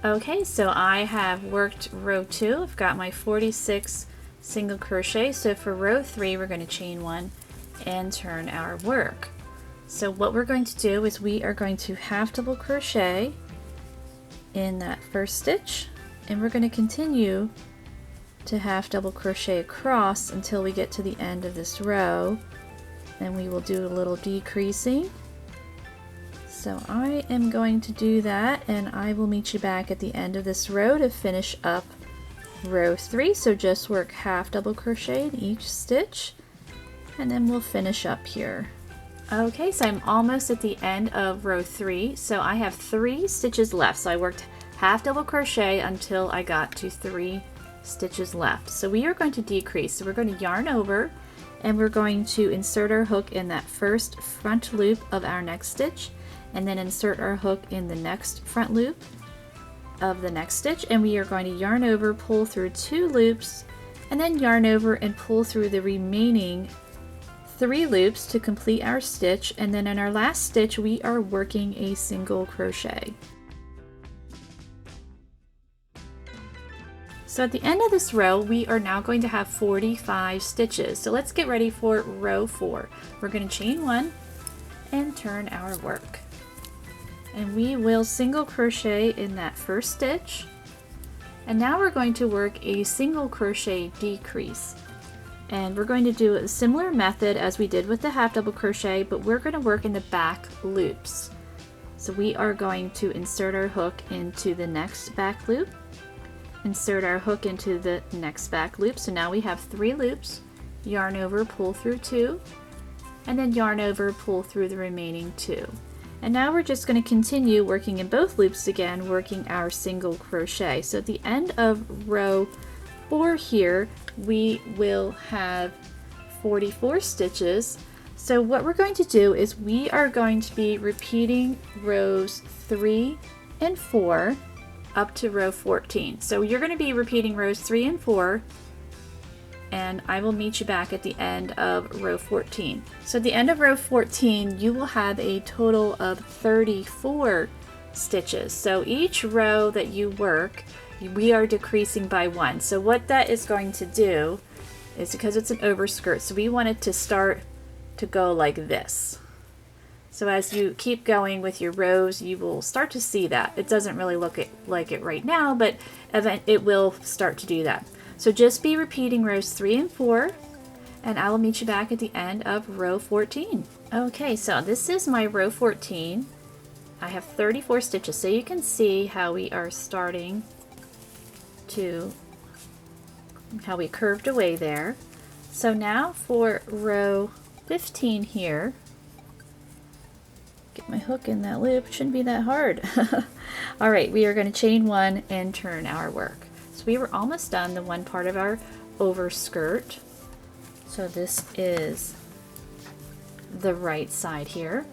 Okay, so I have worked row 2. I've got my 46 single crochet. So for row 3, we're going to chain one and turn our work. So what we're going to do is we are going to half double crochet in that first stitch, and we're going to continue to half double crochet across until we get to the end of this row. Then we will do a little decreasing. So I am going to do that, and I will meet you back at the end of this row to finish up row 3. So just work half double crochet in each stitch, and then we'll finish up here. Okay, so I'm almost at the end of row 3. So I have 3 stitches left. So I worked half double crochet until I got to 3 stitches left. So we are going to decrease. So we're going to yarn over, and we're going to insert our hook in that first front loop of our next stitch, and then insert our hook in the next front loop of the next stitch, and we are going to yarn over, pull through 2 loops, and then yarn over and pull through the remaining 3 loops to complete our stitch. And then in our last stitch we are working a single crochet. So at the end of this row we are now going to have 45 stitches. So let's get ready for row 4. We're going to chain one and turn our work, and we will single crochet in that first stitch, and now we're going to work a single crochet decrease, and we're going to do a similar method as we did with the half double crochet, but we're going to work in the back loops. So we are going to insert our hook into the next back loop, insert our hook into the next back loop. So now we have 3 loops, yarn over, pull through 2, and then yarn over, pull through the remaining 2. And now we're just going to continue working in both loops again, working our single crochet. So at the end of row 4 here, we will have 44 stitches. So what we're going to do is we are going to be repeating rows 3 and 4 up to row 14. So you're going to be repeating rows 3 and 4, and I will meet you back at the end of row 14. So at the end of row 14, you will have a total of 34 stitches. So each row that you work, we are decreasing by 1. So what that is going to do is, because it's an overskirt, so we want it to start to go like this. So as you keep going with your rows, you will start to see that. It doesn't really look like it right now, but it will start to do that. So just be repeating rows 3 and 4, and I will meet you back at the end of row 14. Okay, so this is my row 14. I have 34 stitches, so you can see how we are starting to how we curved away there. So now for row 15 here, get my hook in that loop, shouldn't be that hard. All right, we are going to chain one and turn our work. So we were almost done the one part of our overskirt. So this is the right side here.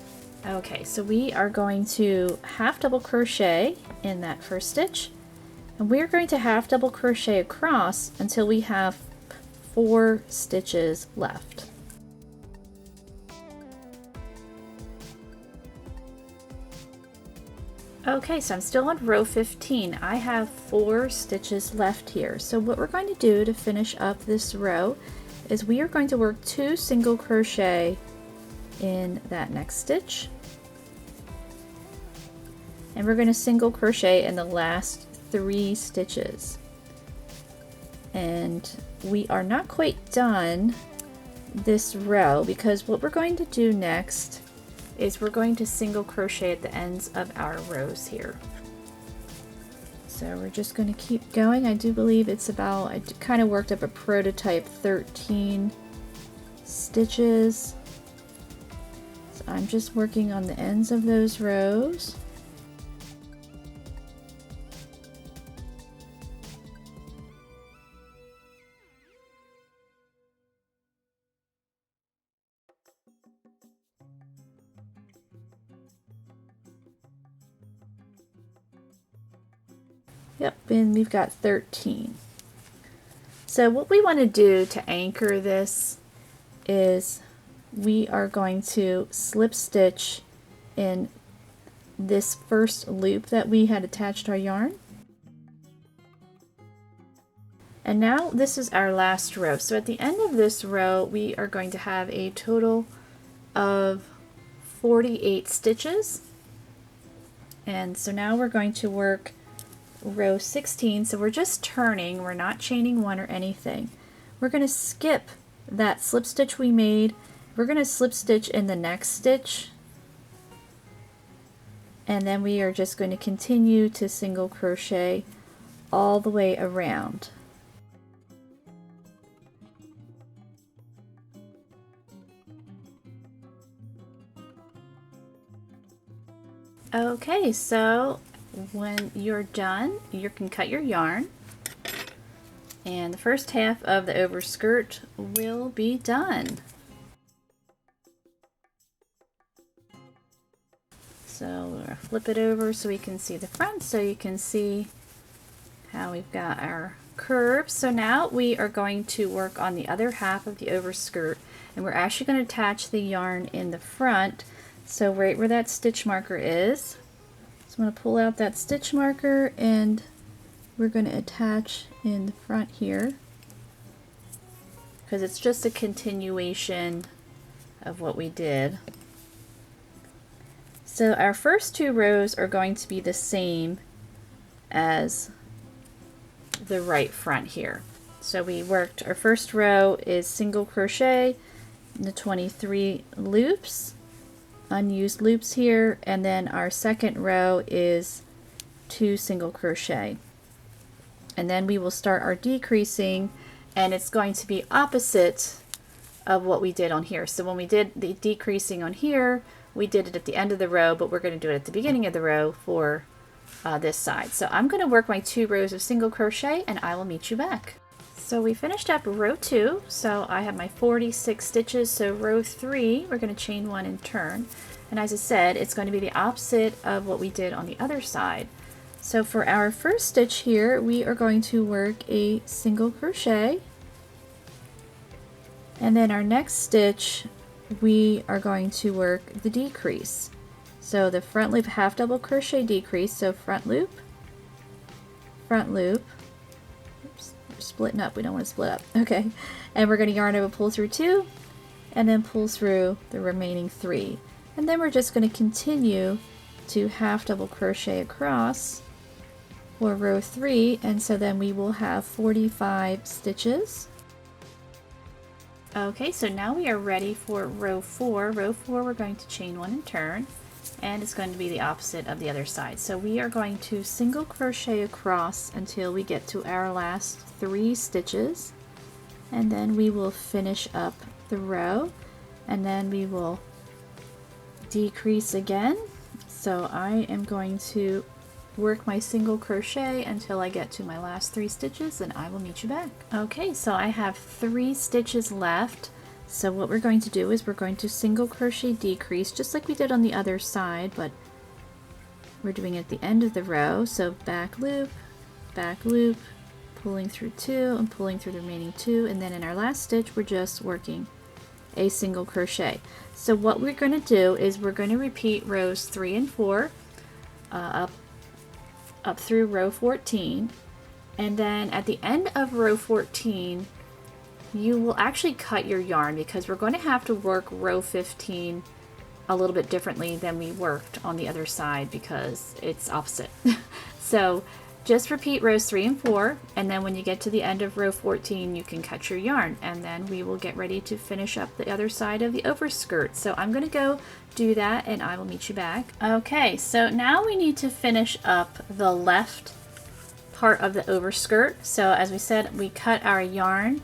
Okay, so we are going to half double crochet in that first stitch, and we're going to half double crochet across until we have 4 stitches left. Okay, so I'm still on row 15. I have 4 stitches left here. So what we're going to do to finish up this row is we are going to work 2 single crochet in that next stitch. And we're going to single crochet in the last 3 stitches. And we are not quite done this row, because what we're going to do next is we're going to single crochet at the ends of our rows here. So we're just going to keep going. I do believe it's about, I kind of worked up a prototype 13 stitches. So I'm just working on the ends of those rows. Yep, and we've got 13. So what we want to do to anchor this is we are going to slip stitch in this first loop that we had attached our yarn. And now this is our last row. So at the end of this row, we are going to have a total of 48 stitches. And so now we're going to work row 16, so we're just turning, we're not chaining one or anything. We're going to skip that slip stitch we made. We're going to slip stitch in the next stitch, and then we are just going to continue to single crochet all the way around. Okay, so when you're done, you can cut your yarn, and the first half of the overskirt will be done. So we're gonna flip it over so we can see the front, so you can see how we've got our curves. So now we are going to work on the other half of the overskirt, and we're actually going to attach the yarn in the front. So right where that stitch marker is, I'm going to pull out that stitch marker, and we're going to attach in the front here, because it's just a continuation of what we did. So our first 2 rows are going to be the same as the right front here. So we worked, our first row is single crochet in the 23 loops, unused loops here, and then our second row is 2 single crochet, and then we will start our decreasing, and it's going to be opposite of what we did on here. So when we did the decreasing on here, we did it at the end of the row, but we're going to do it at the beginning of the row for this side. So I'm going to work my 2 rows of single crochet, and I will meet you back. So we finished up row 2, so I have my 46 stitches. So row 3, we're going to chain 1 and turn. And as I said, it's going to be the opposite of what we did on the other side. So for our first stitch here, we are going to work a single crochet. And then our next stitch, we are going to work the decrease. So the front loop, half double crochet decrease, so front loop, oops, we're splitting up, we don't want to split up, okay, and we're going to yarn over, pull through 2, and then pull through the remaining 3, and then we're just going to continue to half double crochet across for row 3, and so then we will have 45 stitches. Okay, so now we are ready for row 4. Row 4, we're going to chain 1 and turn, and it's going to be the opposite of the other side. So we are going to single crochet across until we get to our last 3 stitches, and then we will finish up the row, and then we will decrease again. So I am going to work my single crochet until I get to my last 3 stitches, and I will meet you back. Okay, so I have 3 stitches left. So what we're going to do is we're going to single crochet decrease just like we did on the other side, but we're doing it at the end of the row. So back loop, pulling through 2 and pulling through the remaining 2, and then in our last stitch we're just working a single crochet. So what we're going to do is we're going to repeat rows 3 and 4 up through row 14, and then at the end of row 14 you will actually cut your yarn, because we're going to have to work row 15 a little bit differently than we worked on the other side because it's opposite. So just repeat rows 3 and 4, and then when you get to the end of row 14 you can cut your yarn, and then we will get ready to finish up the other side of the overskirt. So I'm going to go do that and I will meet you back. Okay, so now we need to finish up the left part of the overskirt. So as we said, we cut our yarn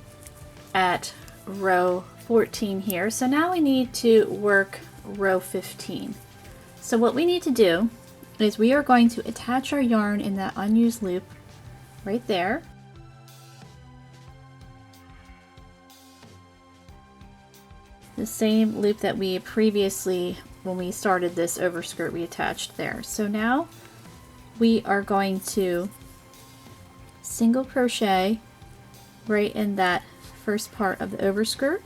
at row 14 here. So now we need to work row 15. So what we need to do is we are going to attach our yarn in that unused loop right there. The same loop that we previously, when we started this overskirt, we attached there. So now we are going to single crochet right in that first part of the overskirt.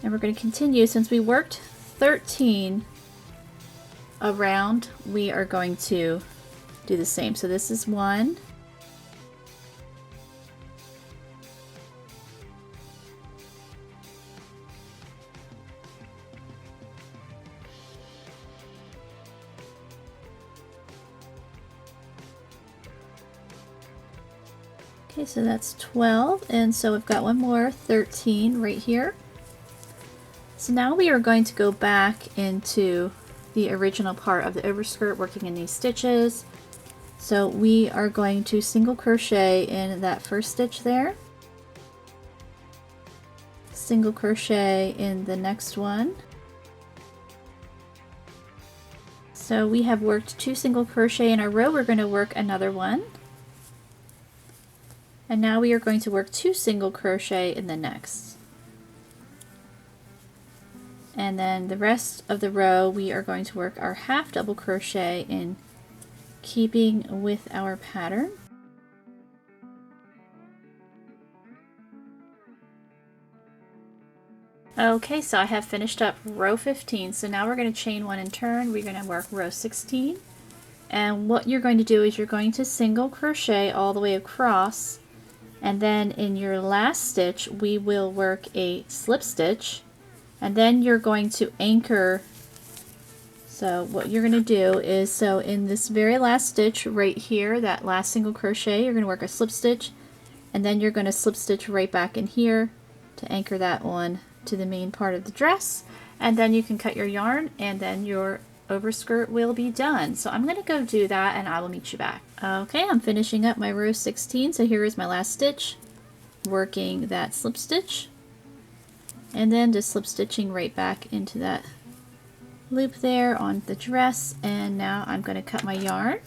And we're going to continue, since we worked 13 around, we are going to do the same. So this is 1, okay, so that's 12, and so we've got one more, 13 right here. So now we are going to go back into the original part of the overskirt, working in these stitches. So we are going to single crochet in that first stitch there, single crochet in the next one. So we have worked 2 single crochet in a row. We're going to work another one. And now we are going to work 2 single crochet in the next. And then the rest of the row we are going to work our half double crochet in keeping with our pattern. Okay, so I have finished up row 15. So now we're going to chain 1 and turn. We're going to work row 16. And what you're going to do is you're going to single crochet all the way across, and then in your last stitch we will work a slip stitch, and then you're going to anchor. So what you're going to do is, so in this very last stitch right here, that last single crochet, you're going to work a slip stitch, and then you're going to slip stitch right back in here to anchor that on to the main part of the dress, and then you can cut your yarn, and then your overskirt will be done. So I'm going to go do that and I will meet you back. Okay, I'm finishing up my row 16, so here is my last stitch, working that slip stitch, and then just slip stitching right back into that loop there on the dress. And now I'm going to cut my yarn.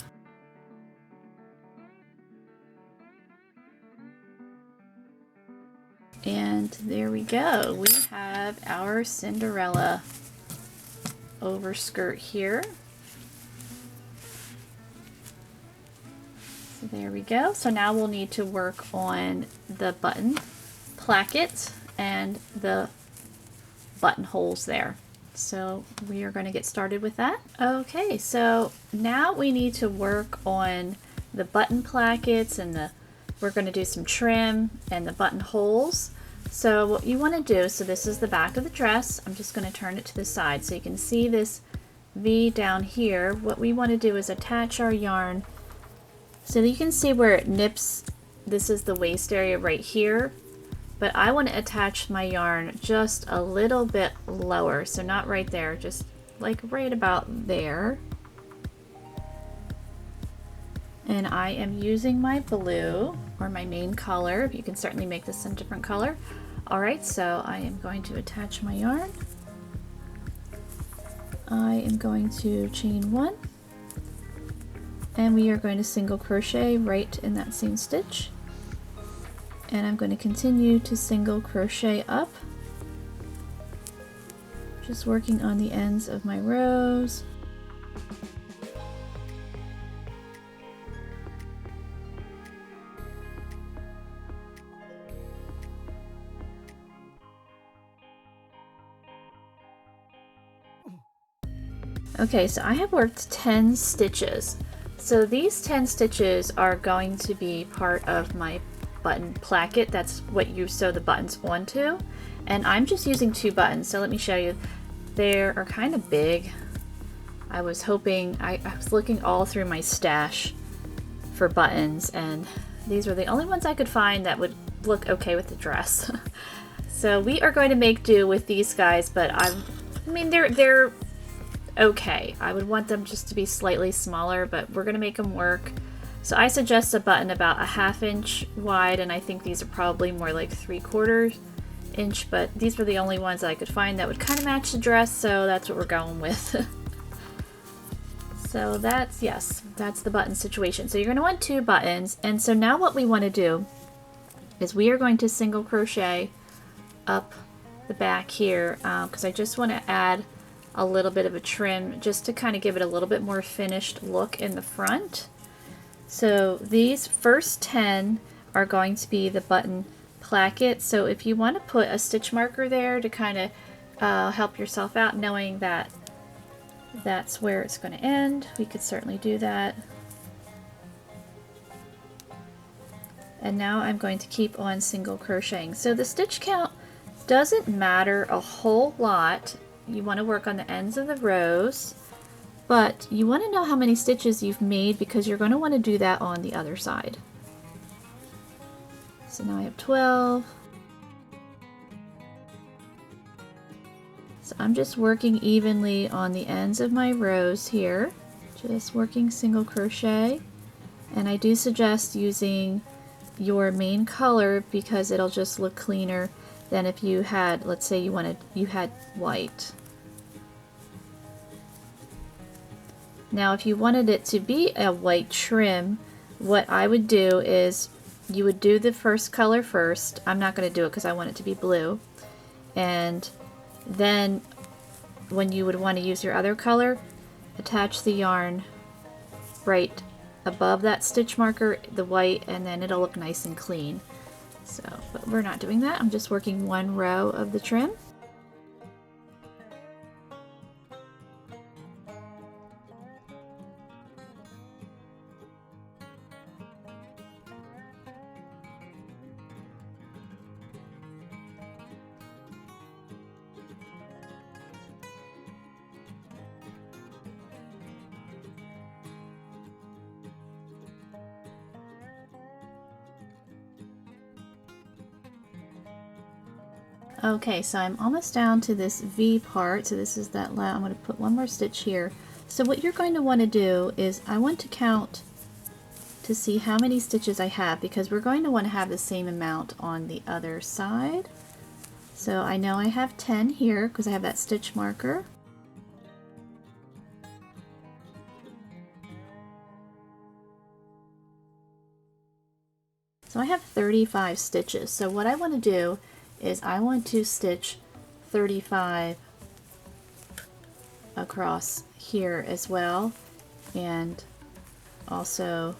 And there we go. We have our Cinderella overskirt here. So there we go. So now we'll need to work on the button placket and the buttonholes there. So we are going to get started with that. Okay, so now we need to work on the button plackets, and we're going to do some trim and the buttonholes. So what you want to do, so this is the back of the dress. I'm just going to turn it to the side so you can see this V down here. What we want to do is attach our yarn so that you can see where it nips. This is the waist area right here. but I want to attach my yarn just a little bit lower, so not right there, just like right about there. And I am using my blue, or my main color. You can certainly make this in a different color. Alright, so I am going to attach my yarn. I am going to chain 1, and we are going to single crochet right in that same stitch. And I'm going to continue to single crochet up, just working on the ends of my rows. Okay, so I have worked 10 stitches. So these 10 stitches are going to be part of my button placket. That's what you sew the buttons onto. And I'm just using 2 buttons, so let me show you. They are kind of big. I was hoping, I was looking all through my stash for buttons, and these were the only ones I could find that would look okay with the dress. So we are going to make do with these guys, but I mean, they're okay. I would want them just to be slightly smaller, but we're gonna make them work. So I suggest a button about a 1/2 inch wide, and I think these are probably more like 3/4 inch, but these were the only ones that I could find that would kind of match the dress, so that's what we're going with. So that's, yes, that's the button situation. So you're gonna want 2 buttons, and so now what we want to do is we are going to single crochet up the back here, because I just want to add a little bit of a trim just to kind of give it a little bit more finished look in the front. So these first 10 are going to be the button placket. So if you want to put a stitch marker there to kind of help yourself out, knowing that that's where it's going to end, we could certainly do that. And now I'm going to keep on single crocheting. So the stitch count doesn't matter a whole lot. You want to work on the ends of the rows, but you want to know how many stitches you've made because you're going to want to do that on the other side. So now I have 12. So I'm just working evenly on the ends of my rows here, just working single crochet. And I do suggest using your main color because it'll just look cleaner than if you had, let's say you had white. Now if you wanted it to be a white trim, what I would do is you would do the first color first. I'm not going to do it because I want it to be blue. And then when you would want to use your other color, attach the yarn right above that stitch marker, the white, and then it'll look nice and clean. So, but we're not doing that. I'm just working one row of the trim. Okay, so I'm almost down to this V part, so this is that last. I'm going to put one more stitch here. So what you're going to want to do is I want to count to see how many stitches I have because we're going to want to have the same amount on the other side. So I know I have 10 here because I have that stitch marker. So I have 35 stitches. So what I want to do is I want to stitch 35 across here as well, and also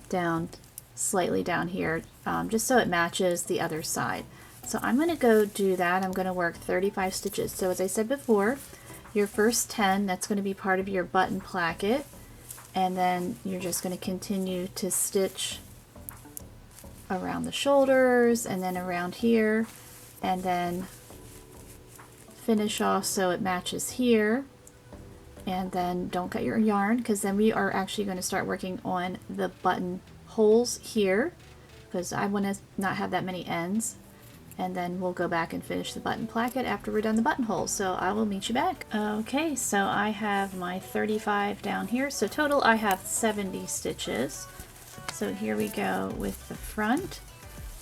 down slightly down here, just so it matches the other side. So I'm going to go do that. I'm going to work 35 stitches. So as I said before, your first 10, that's going to be part of your button placket, and then you're just going to continue to stitch around the shoulders and then around here, and then finish off so it matches here. And then don't cut your yarn because then we are actually going to start working on the button holes here. because I want to not have that many ends. And then we'll go back and finish the button placket after we're done the buttonhole. So I will meet you back. Okay, so I have my 35 down here. So total I have 70 stitches. So here we go with the front.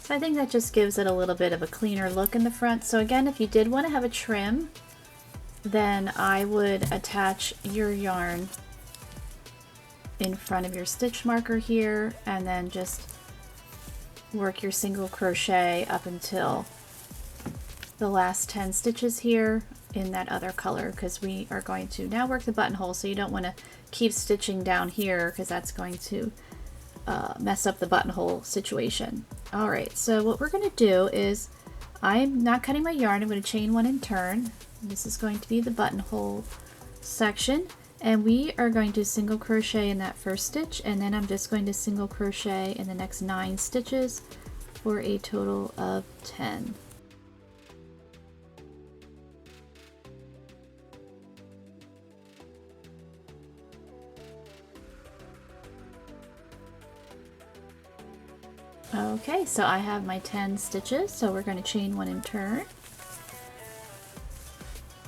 So I think that just gives it a little bit of a cleaner look in the front. So again, if you did want to have a trim, then I would attach your yarn in front of your stitch marker here and then just work your single crochet up until the last 10 stitches here in that other color, because we are going to now work the buttonhole, so you don't want to keep stitching down here because that's going to mess up the buttonhole situation. Alright, so what we're going to do is, I'm not cutting my yarn, I'm going to chain one and turn. This is going to be the buttonhole section, and we are going to single crochet in that first stitch, and then I'm just going to single crochet in the next 9 stitches for a total of 10. Okay, so I have my 10 stitches, so we're going to chain one and turn.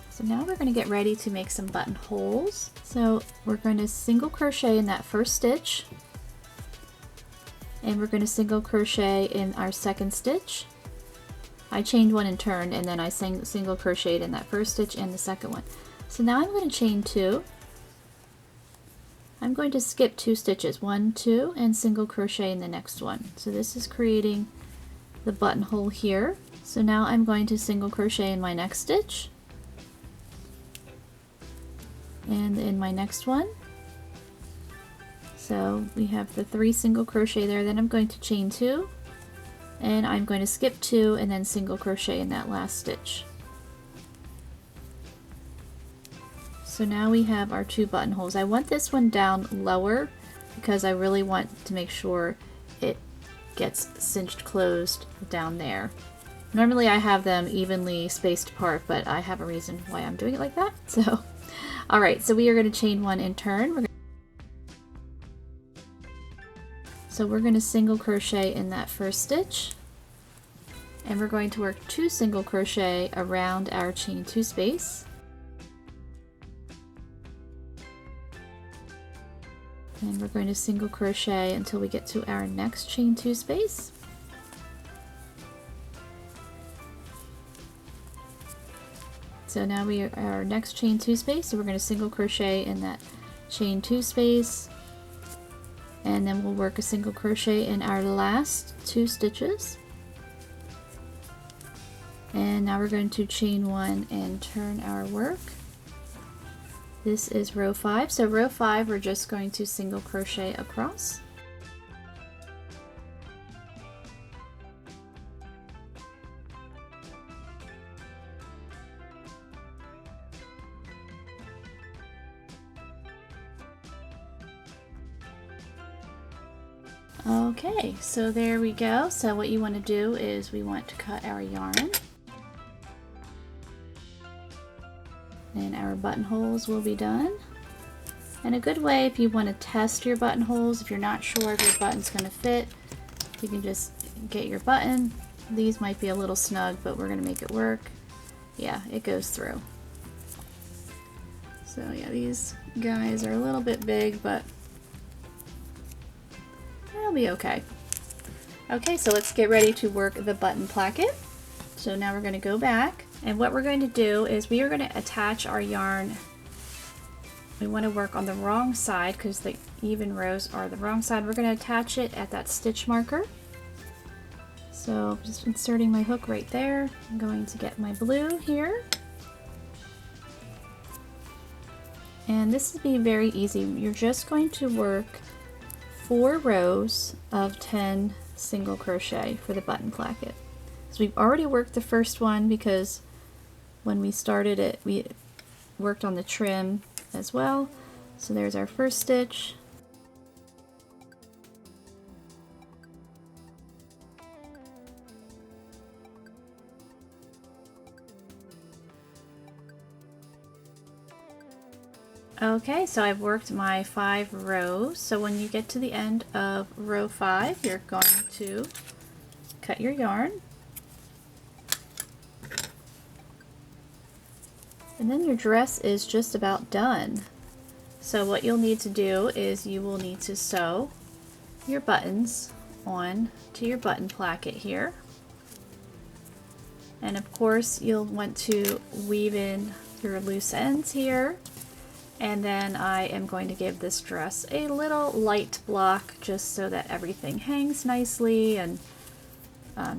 So now we're going to get ready to make some buttonholes. So we're going to single crochet in that first stitch, and we're going to single crochet in our second stitch. I chained one and turned, and then I single crocheted in that first stitch and the second one. So now I'm going to chain 2. I'm going to skip 2 stitches, 1, 2, and single crochet in the next one. So this is creating the buttonhole here. So now I'm going to single crochet in my next stitch and in my next one. So we have the 3 single crochet there. Then I'm going to chain 2, and I'm going to skip 2 and then single crochet in that last stitch. So now we have our 2 buttonholes. I want this one down lower because I really want to make sure it gets cinched closed down there. Normally I have them evenly spaced apart, but I have a reason why I'm doing it like that. So, alright, so we are going to chain one and turn. So we're going to single crochet in that first stitch, and we're going to work 2 single crochet around our chain 2 space. And we're going to single crochet until we get to our next chain 2 space. So now we are our next chain 2 space, so we're going to single crochet in that chain 2 space, and then we'll work a single crochet in our last 2 stitches. And now we're going to chain 1 and turn our work. This is row 5. So row 5, we're just going to single crochet across. Okay, so there we go. So what you want to do is we want to cut our yarn. And our buttonholes will be done. And a good way, if you want to test your buttonholes, if you're not sure if your button's going to fit, you can just get your button. These might be a little snug, but we're going to make it work. Yeah, it goes through. So yeah, these guys are a little bit big, but they'll be okay. Okay, so let's get ready to work the button placket. So now we're going to go back, and what we're going to do is we are going to attach our yarn. We want to work on the wrong side because the even rows are the wrong side. We're going to attach it at that stitch marker. So I'm just inserting my hook right there. I'm going to get my blue here. And this will be very easy. You're just going to work 4 rows of 10 single crochet for the button placket. So we've already worked the first one because when we started it, we worked on the trim as well. So there's our first stitch. Okay, so I've worked my 5 rows. So when you get to the end of row 5, you're going to cut your yarn. And then your dress is just about done. So what you'll need to do is you will need to sew your buttons on to your button placket here. And of course you'll want to weave in your loose ends here. And then I am going to give this dress a little light block just so that everything hangs nicely and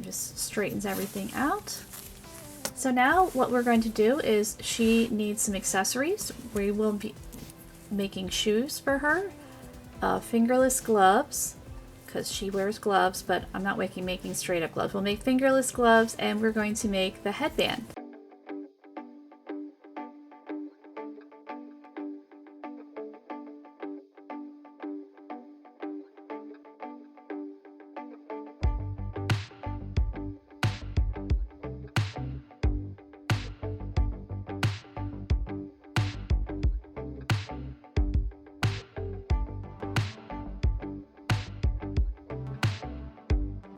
just straightens everything out. So now what we're going to do is she needs some accessories. We will be making shoes for her, fingerless gloves, because she wears gloves, but I'm not making straight up gloves. We'll make fingerless gloves, and we're going to make the headband.